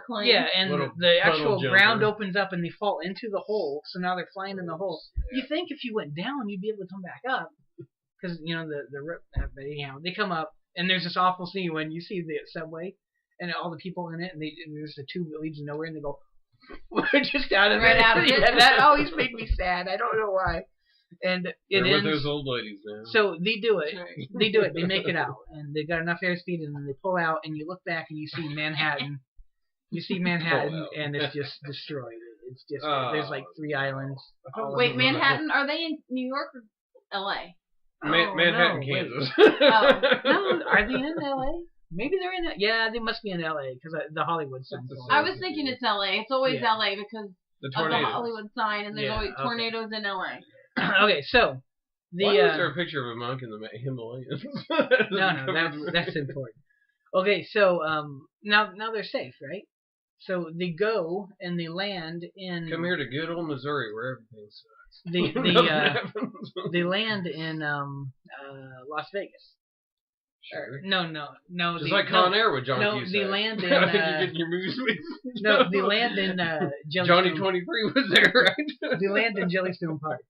C: plane.
A: yeah, and
D: Little
A: the actual
D: jumper.
A: ground opens up, and they fall into the hole. So now they're flying in the hole. Yeah. You think if you went down, you'd be able to come back up, because you know the rip. But anyhow, they come up, and there's this awful scene when you see the subway and all the people in it, and there's the tube that leads to nowhere, and they go just out of
C: right
A: it.
C: out of it.
A: Yeah, that always made me sad. I don't know why. And it
D: They're
A: ends.
D: with those old ladies now.
A: So they do it.
C: Right.
A: They do it. They make it out, and they got enough airspeed, and then they pull out, and you look back and you see Manhattan. You see Manhattan, and it's just destroyed. It's just there's like 3 islands.
C: Wait, Manhattan? Are they in New York or L.A.?
D: Manhattan,
A: no,
D: Kansas.
A: No, are they in L.A.? Maybe they're in. Yeah, they must be in L.A. because the Hollywood sign.
C: I was thinking it's L.A. It's always L.A. because
D: the
C: of the
D: tornadoes.
C: Hollywood sign, and there's always tornadoes in L.A.
A: Okay, so the
D: Why is there a picture of a monk in the Himalayas?
A: no, that's important. Okay, so now they're safe, right? So they go and they land in.
D: Come here to good old Missouri, where everything sucks.
A: They land in Las Vegas.
D: Sure.
A: No.
D: Just like Con Air with John Cusack.
A: They land in.
D: I think you're getting your movies mixed.
A: No, they land in Jellystone.
D: Johnny 23 was there, right?
A: They land in Jellystone Park.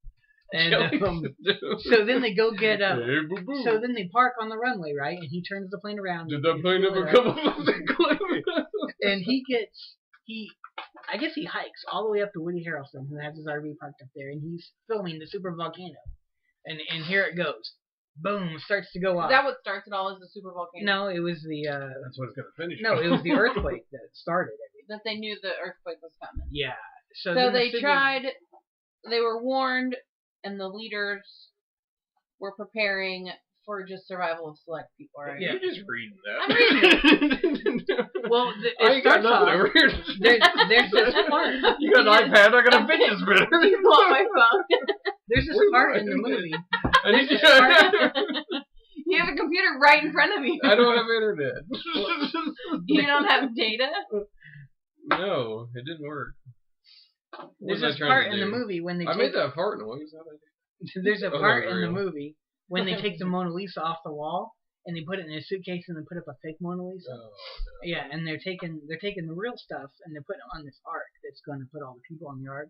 A: And
D: Jellystone.
A: so then they go get
D: Hey, boo-boo.
A: so then they park on the runway, right? And he turns the plane around.
D: Did that plane ever come up with the cliff?
A: And I guess he hikes all the way up to Woody Harrelson, who has his RV parked up there, and he's filming the super volcano. And here it goes. Boom, starts to go off.
C: Is that what starts it all? Is the super volcano?
A: No, it was the
D: That's what it's gonna finish.
A: no, it was the earthquake that started everything.
C: That they knew the earthquake was coming.
A: Yeah. So
C: they tried. They were warned, and the leaders were preparing for just survival of select people, right?
A: Yeah.
D: You're just reading that.
C: I'm reading it.
A: Well,
D: I ain't got nothing over here.
A: There's this part.
D: You got an iPad, I got a fidget spinner.
C: You want my phone?
A: There's this part in the movie.
C: You have a computer right in front of you.
D: I don't have internet.
C: You don't have data?
D: No, it didn't work.
A: There's this part in the movie when they
D: I made that fart noise.
A: There's a part in the movie when they take the Mona Lisa off the wall and they put it in a suitcase and they put up a fake Mona Lisa.
D: Oh, no.
A: Yeah, and they're taking the real stuff and they're putting it on this ark that's going to put all the people on the ark,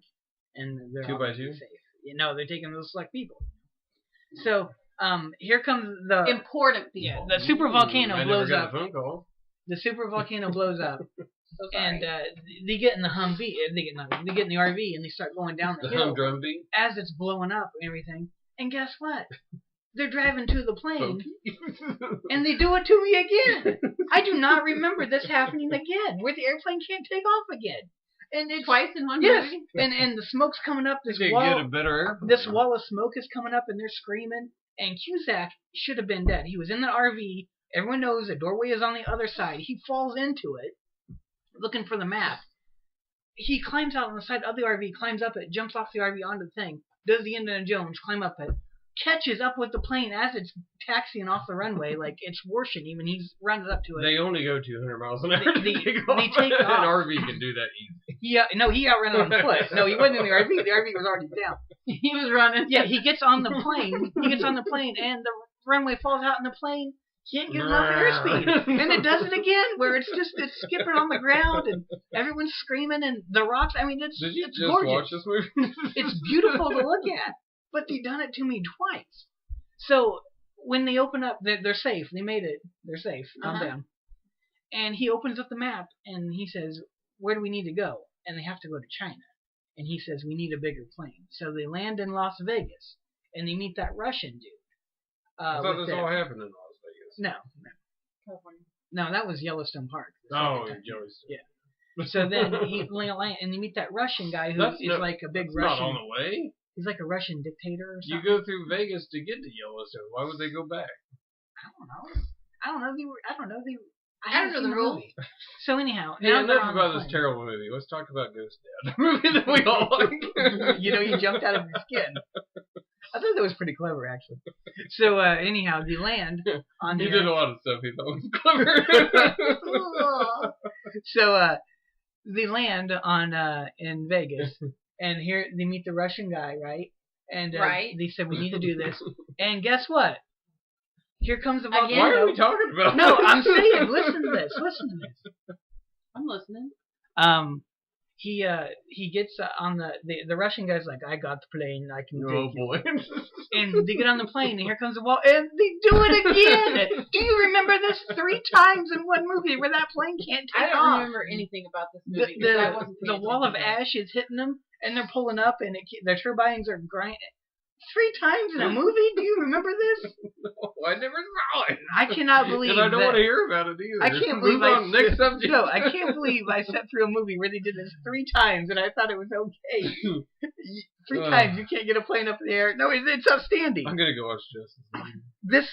A: and they're
D: 2
A: all
D: by
A: gonna be
D: 2?
A: safe. You know, they're taking those select people. So here comes the
C: important people.
A: the super volcano
D: I
A: blows
D: never got
A: up.
D: a phone call.
A: The super volcano blows up.
C: So sorry.
A: And they get in the Humvee. They get in the RV and they start going down the hill
D: Humdrum beat.
A: as it's blowing up and everything. And guess what? They're driving to the plane and they do it to me again. I do not remember this happening again, where the airplane can't take off again. And it's
C: Twice in one
A: yes,
C: movie?
A: and the smoke's coming up. This
D: You
A: wall,
D: get a better airplane.
A: this wall of smoke is coming up, and they're screaming. And Cusack should have been dead. He was in the RV. Everyone knows the doorway is on the other side. He falls into it, looking for the map. He climbs out on the side of the RV, climbs up it, jumps off the RV onto the thing, does the Indiana Jones, climb up it, catches up with the plane as it's taxiing off the runway like it's washing him, and he's runs up to it.
D: They only go 200 miles an hour.
A: They take off.
D: An RV can do that easy.
A: He outran on foot. No, he wasn't in the RV. The RV was already down.
C: He was running.
A: Yeah, he gets on the plane. And the runway falls out in the plane. Can't get enough airspeed. And it does it again, where it's skipping on the ground, and everyone's screaming, and the rocks. I mean, it's
D: Did you
A: it's
D: just
A: gorgeous.
D: watch this movie?
A: It's beautiful to look at, but they've done it to me twice. So when they open up, they're safe. They made it. They're safe. Calm down. And he opens up the map, and he says, "Where do we need to go?" And they have to go to China. And he says, "We need a bigger plane." So they land in Las Vegas, and they meet that Russian dude.
D: I thought
A: with
D: this
A: the-
D: all happened in Las Vegas.
A: No,
C: California.
A: no, that was Yellowstone Park. the
D: Oh,
A: second time.
D: Joey's.
A: Yeah. So then and you meet that Russian guy who
D: That's
A: is like a big
D: That's
A: Russian.
D: not on the way.
A: He's like a Russian dictator or
D: You
A: something.
D: go through Vegas to get to Yellowstone. Why would they go back?
A: I don't know. I don't know the
C: I don't know the rules.
A: movie. So anyhow,
D: Hey,
A: now they're
D: enough
A: on
D: about
A: the
D: this
A: plane.
D: terrible movie. Let's talk about Ghost Dad, the movie that we all like.
A: You know, you jumped out of your skin. I thought that was pretty clever, actually. So anyhow, they land on
D: He
A: the
D: did a lot of stuff he thought was clever.
A: So they land on in Vegas, and here they meet the Russian guy, right? And
C: Right.
A: they said we need to do this, and guess what? Here comes the
C: Again?
D: Why are
A: volcano.
D: we talking about
A: No,
D: this?
A: I'm saying, listen to this. Listen to this.
C: I'm listening.
A: He gets on the Russian guy's like, I got the plane, I can
D: Oh
A: take you.
D: boy.
A: And they get on the plane, and here comes the wall, and they do it again. Do you remember this 3 times in one movie where that plane can't
C: I
A: take
C: don't
A: off?
C: remember anything about this
A: The
C: movie because I wasn't
A: the
C: paying
A: wall of
C: attention.
A: ash is hitting them, and they're pulling up, and the turbines are grinding. 3 times in a movie? Do you remember this?
D: No, I never saw it.
A: I cannot believe
D: And I don't
A: that.
D: want to hear about it either.
A: I can't believe
D: Move on, next subject.
A: No, I can't believe I sat through a movie where they did this 3 times, and I thought it was okay. 3 times you can't get a plane up in the air. No, it's outstanding.
D: I'm gonna go watch Justice League.
A: The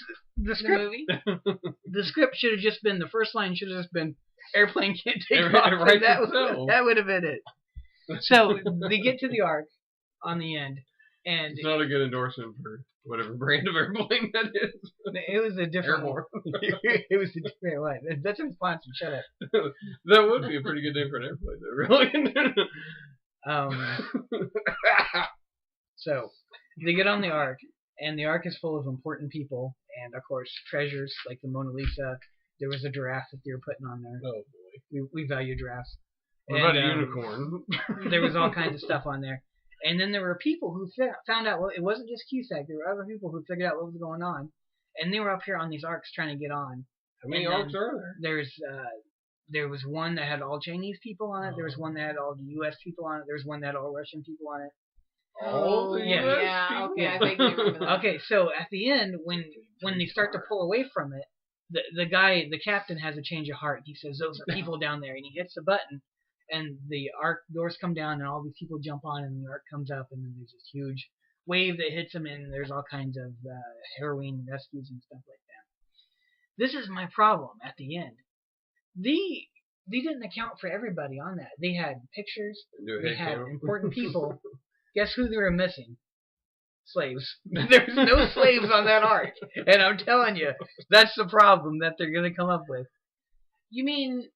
C: The
A: script
C: movie?
A: the script should have just been, the first line should have just been, airplane can't take
D: It
A: off.
D: writes
A: That
D: itself.
A: would have been it. So they get to the arc on the end, and
D: It's not a good endorsement for whatever brand of airplane that is.
A: it was a different
D: Airborne.
A: it was a different one. That's a sponsor. Shut up.
D: That would be a pretty good name for an airplane, though, really.
A: So they get on the ark, and the ark is full of important people, and of course treasures like the Mona Lisa. There was a giraffe that they were putting on there.
D: Oh boy.
A: We value giraffes.
D: What about a
A: And,
D: unicorn?
A: There was all kinds of stuff on there. And then there were people who found out, well, it wasn't just Cusack. There were other people who figured out what was going on. And they were up here on these arcs trying to get on.
D: How many
A: And then
D: arcs are there?
A: There was one that had all Chinese people on it. There was one that had all the U.S. people on it. There was one that had all Russian people on it.
D: All the
A: Yeah.
D: US
C: Yeah,
D: people?
C: okay, I vaguely remember that.
A: Okay, so at the end, when they start to pull away from it, the captain has a change of heart. He says, those are people down there. And he hits the button. And the arc doors come down, and all these people jump on, and the arc comes up, and then there's this huge wave that hits them, and there's all kinds of heroine rescues and stuff like that. This is my problem at the end. They didn't account for everybody on that. They had pictures.
D: Do a
A: They
D: head
A: had
D: count.
A: important people. Guess who they were missing? Slaves. There's no slaves on that arc. And I'm telling you, that's the problem that they're going to come up with.
C: You mean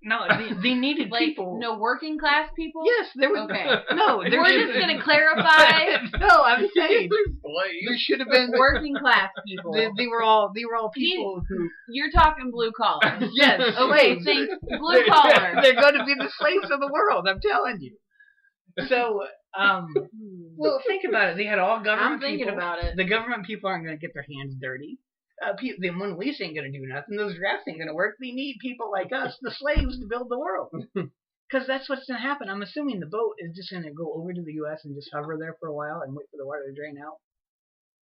A: No, they needed
C: like
A: people.
C: no working class people?
A: Yes, there was.
C: Okay.
A: No,
C: We're
A: there
C: just gonna clarify.
A: No, I'm saying
D: Slaves.
A: there should have been.
C: Working class people.
A: They were all people who.
C: You're talking blue collar.
A: Yes,
C: Okay,
A: slaves.
C: think blue collar.
A: They're going to be the slaves of the world. I'm telling you. So, well, think about it. They had all government
C: I'm thinking
A: people.
C: about it.
A: The government people aren't going to get their hands dirty. The Mona Lisa ain't going to do nothing. Those drafts ain't going to work. They need people like us, the slaves, to build the world. Because that's what's going to happen. I'm assuming the boat is just going to go over to the U.S. and just hover there for a while and wait for the water to drain out.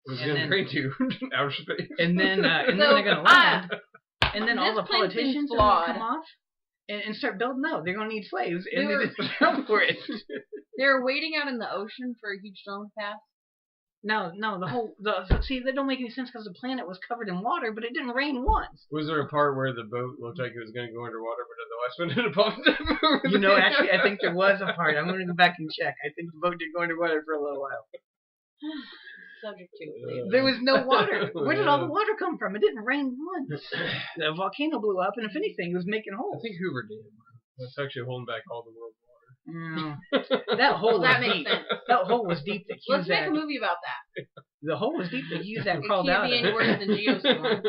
D: It was
A: And
D: going to
A: then-
D: bring you outer space.
A: And then they're
C: So,
A: going to land. And then all
C: this
A: the
C: plan's been
A: politicians are going
C: flawed.
A: to come off and start building. No, they're going to need slaves.
C: They
A: And
C: were-
A: they just come for it.
C: They're waiting out in the ocean for a huge storm to pass.
A: No, see, that don't make any sense because the planet was covered in water, but it didn't rain once.
D: Was there a part where the boat looked like it was going to go underwater, but at the last minute it popped up?
A: You know, actually, I think there was a part. I'm going to go back and check. I think the boat did go underwater for a little while.
C: Subject to, please.
A: There was no water. Where did all the water come from? It didn't rain once. The volcano blew up, and if anything, it was making
D: I
A: holes.
D: think Hoover did. That's actually holding back all the world's water.
A: That hole
C: That
A: was
C: makes
A: deep.
C: sense.
A: That hole was deep. That
C: Let's make
A: Cusack.
C: a movie about that.
A: The hole was deep. That Cusack
C: It
A: crawled
C: can't
A: out
C: be
A: of.
C: any worse than Geostorm.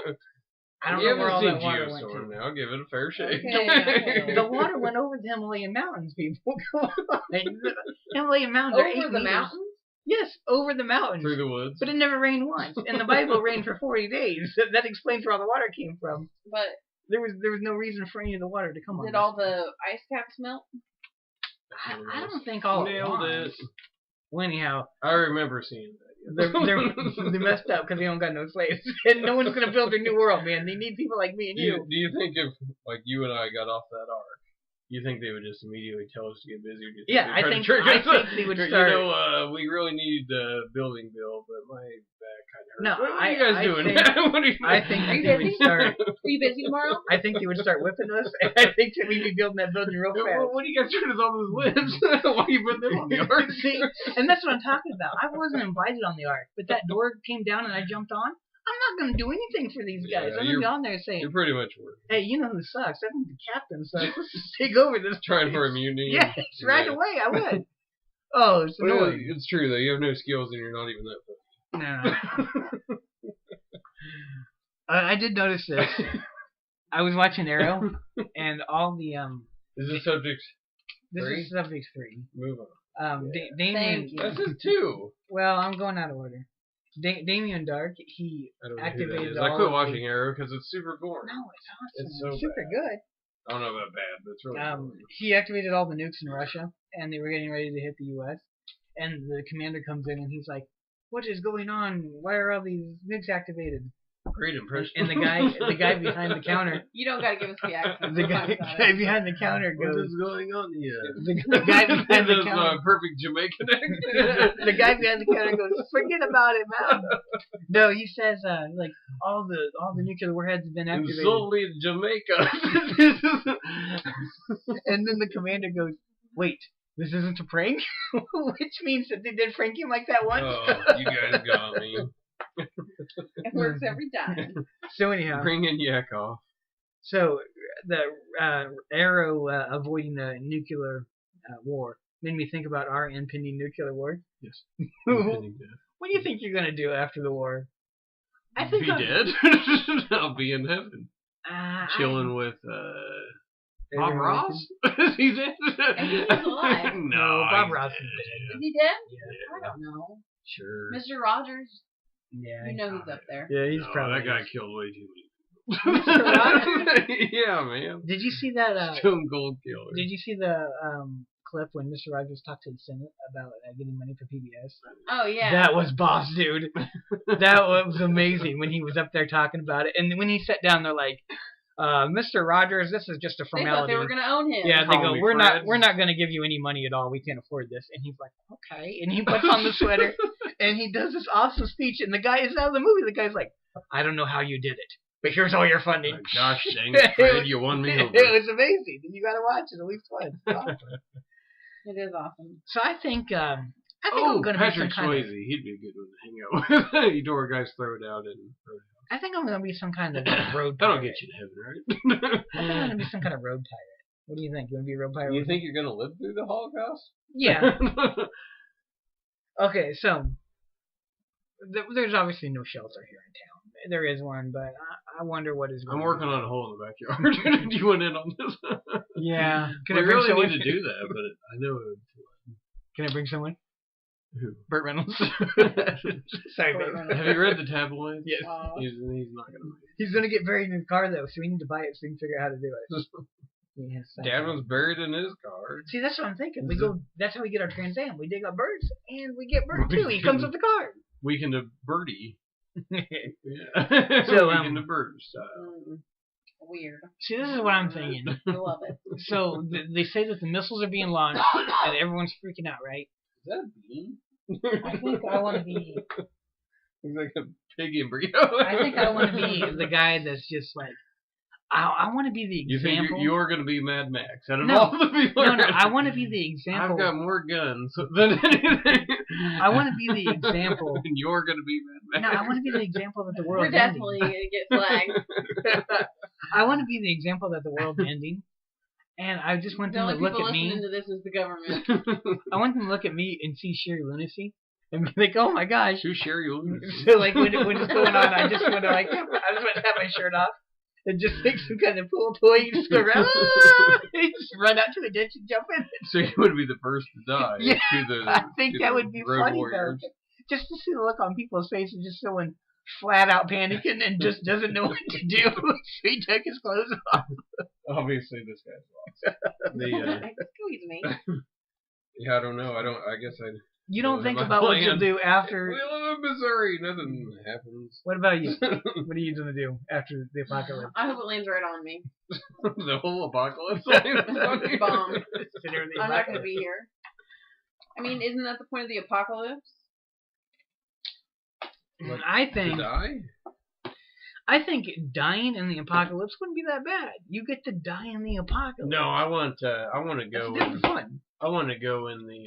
A: I don't
D: You
A: know where all
D: haven't
A: that
D: seen
A: water went
D: Geostorm
A: to.
D: now. Give it a fair shake.
C: Okay.
A: The water went over the Himalayan mountains, people. Come on. The Himalayan mountains are 8
C: Over the
A: meters.
C: mountains?
A: Yes, over the mountains.
D: Through the woods.
A: But it never rained once. In the Bible, it rained for 40 days. That explains where all the water came from.
C: But
A: There was no reason for any of the water to come on.
C: did all the ice caps melt?
A: I don't think all at
D: Nailed
A: once.
D: it.
A: Well, anyhow,
D: I remember seeing that.
A: They're messed up because they don't got no slaves, and no one's gonna build their new world, man. They need people like me and you.
D: Do you think if like you and I got off that ark, you think they would just immediately tell us to get busy? Or do you think
A: Yeah, I think they would start.
D: You know, we really need the building bill, but my back kind of hurts.
A: No,
D: what are you guys doing?
A: I think they would start.
C: Are you busy tomorrow?
A: I think they would start whipping us, and I think that we'd be building that building real fast.
D: What are you guys doing with all those limbs? Why are you putting them on the ark?
A: See, and that's what I'm talking about. I wasn't invited on the ark, but that door came down and I jumped on. I'm not going to do anything for these guys. I'm going to be on there saying,
D: you're pretty much working.
A: Hey, you know who sucks? I think the captain sucks. Let's just take over this.
D: Trying for immunity.
A: Yes, right away, I would. Oh, it's annoying.
D: It's true, though. You have no skills and you're not even that funny.
A: No. I did notice this. I was watching Arrow, and all the
D: Is this subject
A: This
D: 3?
A: is subject 3.
D: Move on.
A: Damien.
C: Thank you.
D: That's just 2.
A: Well, I'm going out of order. Damien Dark, he
D: I don't know who that
A: activated
D: is.
A: all
D: I quit
A: of
D: watching Arrow because it's super boring.
A: No, it's awesome.
D: It's so
A: super
D: bad.
A: good.
D: I don't know about bad, but it's really boring.
A: He activated all the nukes in Russia, and they were getting ready to hit the U.S. And the commander comes in, and he's like, "What is going on? Why are all these nukes activated?"
D: Great impression.
A: And the guy behind the counter,
C: You don't gotta give us the accent.
A: the guy behind the counter
D: What
A: goes,
D: is going on here?
A: the guy behind the
D: That's
A: counter,
D: perfect Jamaican accent.
A: the guy behind the counter goes, "Forget about it, man." No, he says, like all the nuclear warheads have been activated.
D: Solely Jamaica.
A: And then the commander goes, "Wait, this isn't a prank?" Which means that they did prank him like that once.
D: Oh, you guys got me.
C: It works every time.
A: So anyhow,
D: Bring in Yakov.
A: so the Arrow avoiding the nuclear war made me think about our impending nuclear war.
D: Yes.
A: What do you think you're gonna do after the war? I think
D: Be dead. I'll be in heaven, chilling with Bob Ross. Is he dead?
C: I think he's alive.
A: No, Bob
D: he's
A: Ross is
D: dead.
A: dead.
C: Is he dead?
A: Yeah.
C: I don't know.
D: Sure.
C: Mr. Rogers,
A: Yeah,
C: you know he's up there.
A: yeah, he's
D: No,
A: probably.
D: that guy killed way too many.
A: Mr. Rogers?
D: Yeah, man.
A: Did you see that?
D: Stone Cold Killer.
A: Did you see the clip when Mr. Rogers talked to the Senate about getting money for PBS?
C: Oh yeah.
A: That was boss, dude. That was amazing when he was up there talking about it. And when he sat down, they're like, "Mr. Rogers, this is just a
C: They thought
A: formality."
C: they were gonna own him.
A: Yeah, they
D: Call
A: go,
D: me
A: "We're
D: Fred."
A: not going to give you any money at all. We can't afford this." And he's like, "Okay." And he puts on the sweater, and he does this awesome speech. And the guy is out of the movie. The guy's like, "I don't know how you did it, but here's all your funding."
D: My gosh dang it, Fred, you won me over.
A: It was amazing. You got to watch it at least once. It's awesome.
C: It is awesome.
A: So I think I'm
D: Oh,
A: going to be
D: Patrick
A: some kind
D: Swayze.
A: of.
D: He'd be a good one to hang out with. He tore a guy's throat out and
A: I think I'm going to be some kind of road.
D: that'll
A: pirate.
D: get you to heaven, right?
A: I think I'm going to be some kind of road pirate. What do you think? You want to be a road pirate?
D: You
A: with
D: think you're gonna live through the Holocaust?
A: me? Yeah. Okay, so there's obviously no shelter here in town. There is one, but I wonder what is.
D: I'm working on a hole in the backyard. Do you want in on this?
A: Yeah. Can
D: We
A: I bring
D: really
A: someone?
D: need to do that, but I know it would.
A: Can I bring someone?
D: Who?
A: Burt Reynolds. Sorry,
C: Burt
A: babe.
C: Reynolds.
D: Have you read the tabloids?
A: Yes.
D: He's not gonna make
A: He's gonna get buried in his car though, so we need to buy it so we can figure out how to do it.
D: it. Dad was buried in his car.
A: See, that's what I'm thinking. We go. That's how we get our Trans Am. We dig up birds, and we get Bert too. He comes with the car.
D: Weekend of Birdie. Yeah.
A: So,
D: Weekend of Bird style.
C: Weird.
A: See, this is what I'm thinking.
C: I love it.
A: So they say that the missiles are being launched, and everyone's freaking out, right?
D: Is that a bean?
A: I think I want to be.
D: Looks like a pig embryo.
A: I think I want to be the guy that's just like. I want to be the
D: You
A: example.
D: think you're going to be Mad Max? Out of
A: No.
D: all the people.
A: No, I want to be the example.
D: I've got more guns than anything.
A: I want to be the example.
D: And you're going to be Mad Max.
A: No, I want to be the example that the
C: We're
A: world's
C: definitely gonna get flagged.
A: I want to be the example that the world's ending. And I just want
C: The
A: them
C: only
A: to look
C: people
A: at
C: listening
A: me.
C: to this is the government.
A: I want them to look at me and see sheer lunacy. And be like, oh my gosh.
D: Who share you?
A: So like when it's going on, I just want to have my shirt off. And just take some kind of pool toy and just go around. And just run out to a ditch and jump in.
D: So you would be the first to die.
A: Yeah,
D: to the,
A: I think
D: to
A: that
D: the
A: would be
D: road
A: funny
D: warriors.
A: though. Just to see the look on people's faces, just someone flat out panicking and just doesn't know what to do. So he took his clothes off.
D: Obviously, this guy's lost.
C: Excuse me.
D: Yeah, I don't know. I guess
A: You don't
D: Go
A: think
D: to my
A: about what you'll
D: land.
A: do after.
D: We live in Missouri. Nothing happens.
A: What about you? What are you gonna do after the apocalypse?
C: I hope it lands right on me.
D: The whole apocalypse.
C: Bomb.
A: Sit here in the
C: I'm not going to
A: apocalypse.
C: be here. I mean, isn't that the point of the apocalypse?
A: I
D: To
A: think.
D: die?
A: I think dying in the apocalypse wouldn't be that bad. You get to die in the apocalypse.
D: No, I want to
A: That's
D: go.
A: different fun.
D: I want to go in the.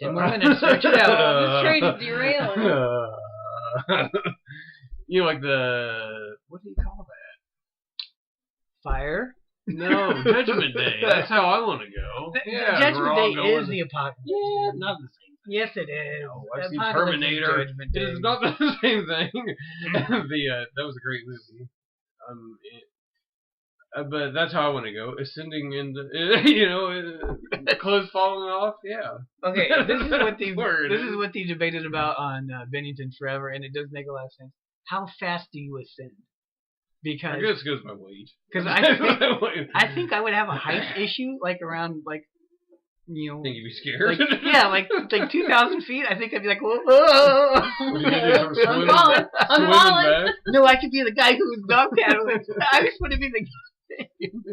A: 10 more minutes. Stretch it out.
C: This train is derailing.
D: You know, like the what do you call that?
A: Fire.
D: No, Judgment Day. That's how I want to go. Yeah, we're
A: Judgment
D: all
A: Day
D: going-
A: is the apocalypse.
D: Yeah, not the same.
A: Yes, it is.
D: No, I've seen
A: Apocalypse is
D: Terminator.
A: Judgment
D: It
A: Day.
D: is not the same thing. That was a great movie. But that's how I want to go. Ascending into, clothes falling off. Yeah.
A: Okay, this is what they
D: Word.
A: this is what they debated about on Bennington Forever, and it does make a lot of sense. How fast do you ascend?
D: I
A: Because
D: guess it goes by weight.
A: I think I would have a height issue, like around
D: think you'd be scared.
A: like 2,000 feet. I think I'd be like, whoa.
D: What are you gonna do?
C: I'm falling. I'm
D: Swimming
C: falling.
D: back?
A: No, I could be the guy who's dog paddling. I just want to be the.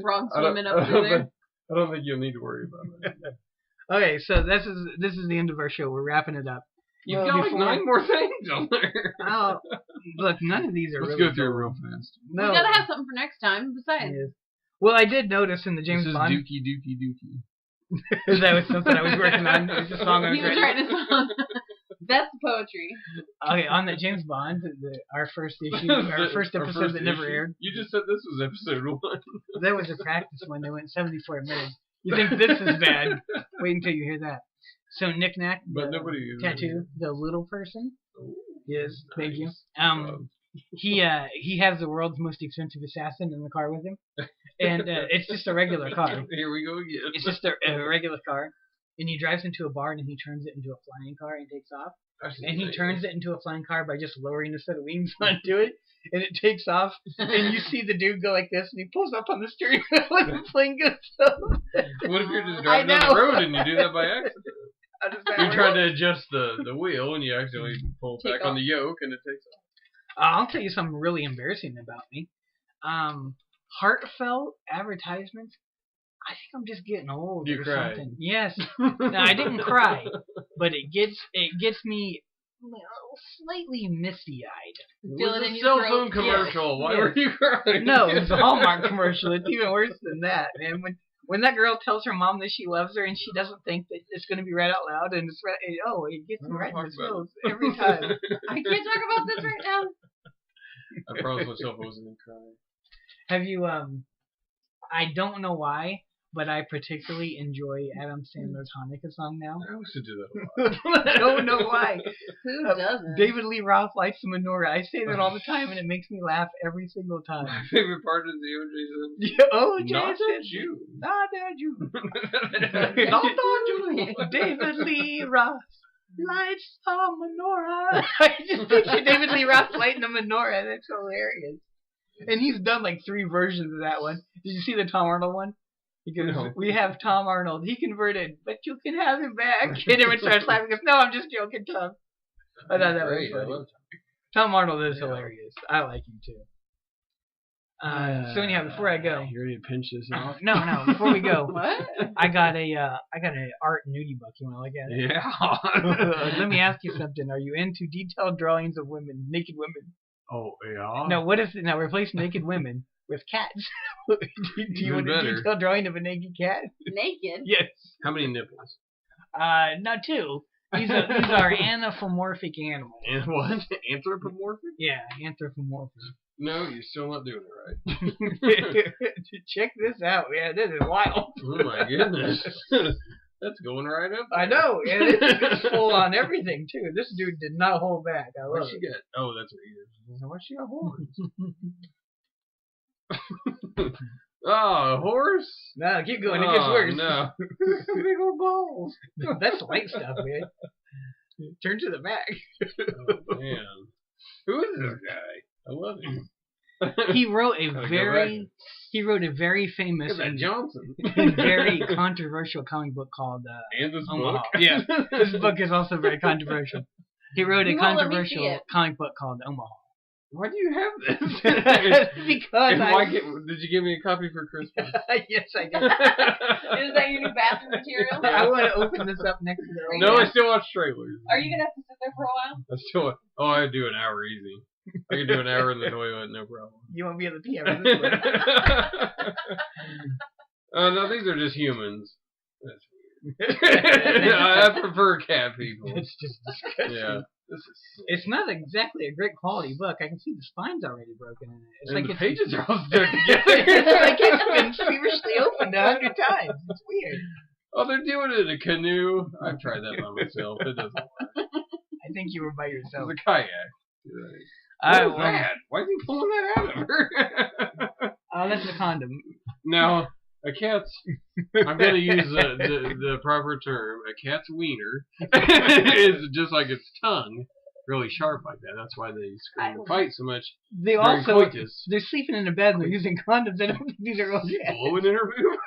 C: Frog
D: I don't-
C: swimming up through there.
D: I don't think you'll need to worry about that.
A: Okay, so this is the end of our show. We're wrapping it up.
D: You've
A: Well,
D: got like
A: before-
D: 9 more things on there.
A: Oh, look, none of these are
D: Let's
A: really
D: go through it
A: good.
D: real fast.
A: No.
C: We gotta have something for next time. Besides,
A: Yes. Well, I did notice in the James
D: this is
A: Bond.
D: Dookie Dookie Dookie.
A: That was something I was working on. It was a song I was
C: he was
A: writing.
C: writing a song. That's poetry.
A: Okay, on the James Bond, our first issue, our first
D: Our
A: episode that never
D: issue.
A: aired.
D: You just said this was episode 1.
A: That was a practice one. They went 74 minutes. You think this is bad? Wait until you hear that. So Knick Knack,
D: But
A: the
D: nobody is.
A: tattoo, the little person.
D: Oh,
A: Yes, thank you.
D: nice.
A: He has the world's most expensive assassin in the car with him, and it's just a regular car.
D: Here we go again.
A: It's just a regular car, and he drives into a barn and he turns it into a flying car and takes off. And he turns it into a flying car by just lowering a set of wings onto it, and it takes off. And you see the dude go like this, and he pulls up on the steering wheel and the plane goes up.
D: What if you're just driving down
A: know.
D: the road and you do that by accident?
A: How does that
D: You're
A: work?
D: trying to adjust the wheel and you accidentally pull
C: Take
D: back on
C: off.
D: the yoke and it takes off.
A: I'll tell you something really embarrassing about me. Heartfelt advertisements. I think I'm just getting old
D: You
A: or
D: cried.
A: something. Yes. No, I didn't cry, but it gets me slightly misty-eyed.
C: Feel
D: It
C: it
D: was
C: in
D: a
C: your
D: cell
C: throat.
D: phone commercial. Why
A: Yes.
D: were you crying?
A: No, it's a Hallmark commercial. It's even worse than that, man. When that girl tells her mom that she loves her and she doesn't think that it's going to be read out loud, and it's it gets me right in the feels every time.
C: I can't talk about this right now.
D: I promised myself I wasn't going to cry.
A: Have you I don't know why, but I particularly enjoy Adam Sandler's Hanukkah song now.
D: I used to do that a lot.
A: I don't know why.
C: Who
A: Uh,
C: doesn't?
A: David Lee Roth lights the menorah. I say that all the time, and it makes me laugh every single time.
D: My favorite part is the O.J.
A: Yeah, oh,
D: Not
A: Jason.
D: a Jew.
A: Not a Jew.
D: Simpson.
A: Not a Jew. David Lee Roth lights a menorah. I just picture David Lee Roth lighting a menorah. That's hilarious. And he's done like 3 versions of that one. Did you see the Tom Arnold one? Because
D: No.
A: we have Tom Arnold. He converted, but you can have him back. And everyone starts laughing. Goes, no, I'm just joking, Tom. I thought that was
D: Great, I
A: funny.
D: love
A: Tom Arnold is
D: Yeah.
A: hilarious. I like him too. So anyhow, before I go,
D: You ready to pinch this off?
A: no, before we go,
C: What?
A: I got a art nudie book. You want to look at it?
D: Yeah.
A: Let me ask you something. Are you into detailed drawings of women, naked women?
D: Oh, yeah.
A: No, what if now replace naked women with cats? do you
D: Even
A: want a
D: better.
A: detailed drawing of a naked cat?
C: Naked?
A: Yes.
D: How many nipples?
A: No, 2. These are anthropomorphic animals.
D: And what? Anthropomorphic?
A: Yeah, anthropomorphic.
D: No, you're still not doing it right.
A: Check this out, man. This is wild.
D: Oh my goodness. That's going right up.
A: I know, and it's full on everything too. This dude did not hold back. I
D: What
A: love
D: she
A: it.
D: got? Oh, that's her ears. What she got horns? Oh, a horse?
A: No, keep going. It gets worse.
D: No.
A: Big old balls. That's light stuff, man. Turn to the back.
D: Oh, man. Who is this guy? I love him.
A: He wrote a
D: Gotta go
A: very He wrote a very famous
D: Look at that
A: and
D: Johnson.
A: very controversial comic book called
D: And this
A: Omaha.
D: book.
A: Yeah, this book is also very controversial. He wrote a
C: You won't let me see
A: controversial
C: it.
A: comic book called Omaha.
D: Why do you have this?
A: Because
D: And
A: I...
D: why did you give me a copy for Christmas?
A: Yes, I did.
C: Is that your new bathroom material?
A: I want to open this up next to the
D: No, I still watch trailers.
C: Are you gonna have to sit there for a while?
D: I still. Oh, I do an hour easy. I can do an hour in the toilet, no problem.
A: You won't be able to pee over this way.
D: No, these are just humans. That's weird. I prefer cat people.
A: It's just disgusting.
D: Yeah. This is.
A: It's not exactly a great quality book. I can see the spine's already broken in it. It's
D: And
A: like
D: the
A: it's,
D: pages are all stuck together.
A: it's like it's been feverishly opened 100 times. It's weird.
D: Oh, they're doing it in a canoe. I've tried that by myself. It doesn't work.
A: I think you were by yourself.
D: It's a kayak. What is
A: well,
D: that? Why is he pulling that out of her?
A: Oh, that's a condom.
D: Now, a cat's. I'm going to use the proper term. A cat's wiener is just like its tongue, really sharp like that. That's why they scream and fight so much.
A: They
D: during
A: also
D: coitus.
A: they're sleeping in a bed and they're using condoms. I don't think these are real
D: She's
A: cats.
D: blowing in her boob.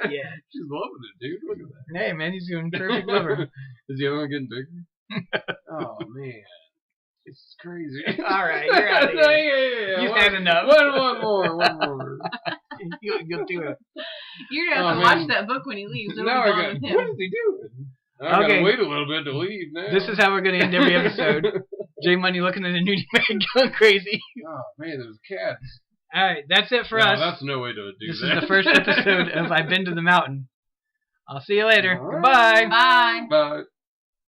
A: Yeah.
D: She's loving it, dude. Look at that.
A: Hey man, he's doing perfect lover.
D: Is the other one getting bigger? Oh man, it's crazy.
A: All right, you're out of here.
D: Yeah.
A: You've had enough.
D: One more.
A: You'll do it.
C: You're gonna have to watch that book when he leaves. It'll
D: Now
C: be
D: I
C: gone
D: got.
C: with him.
D: What is he doing? I
A: Okay.
D: gotta wait a little bit to leave now.
A: This is how we're gonna end every episode. J Money looking at a nudie bag going crazy.
D: Oh man, those cats.
A: All right, that's it for
D: No,
A: us.
D: that's no way to do
A: This
D: that.
A: is the first episode of I've Been to the Mountain. I'll see you later.
D: All right.
A: Goodbye.
C: Bye.
D: Bye.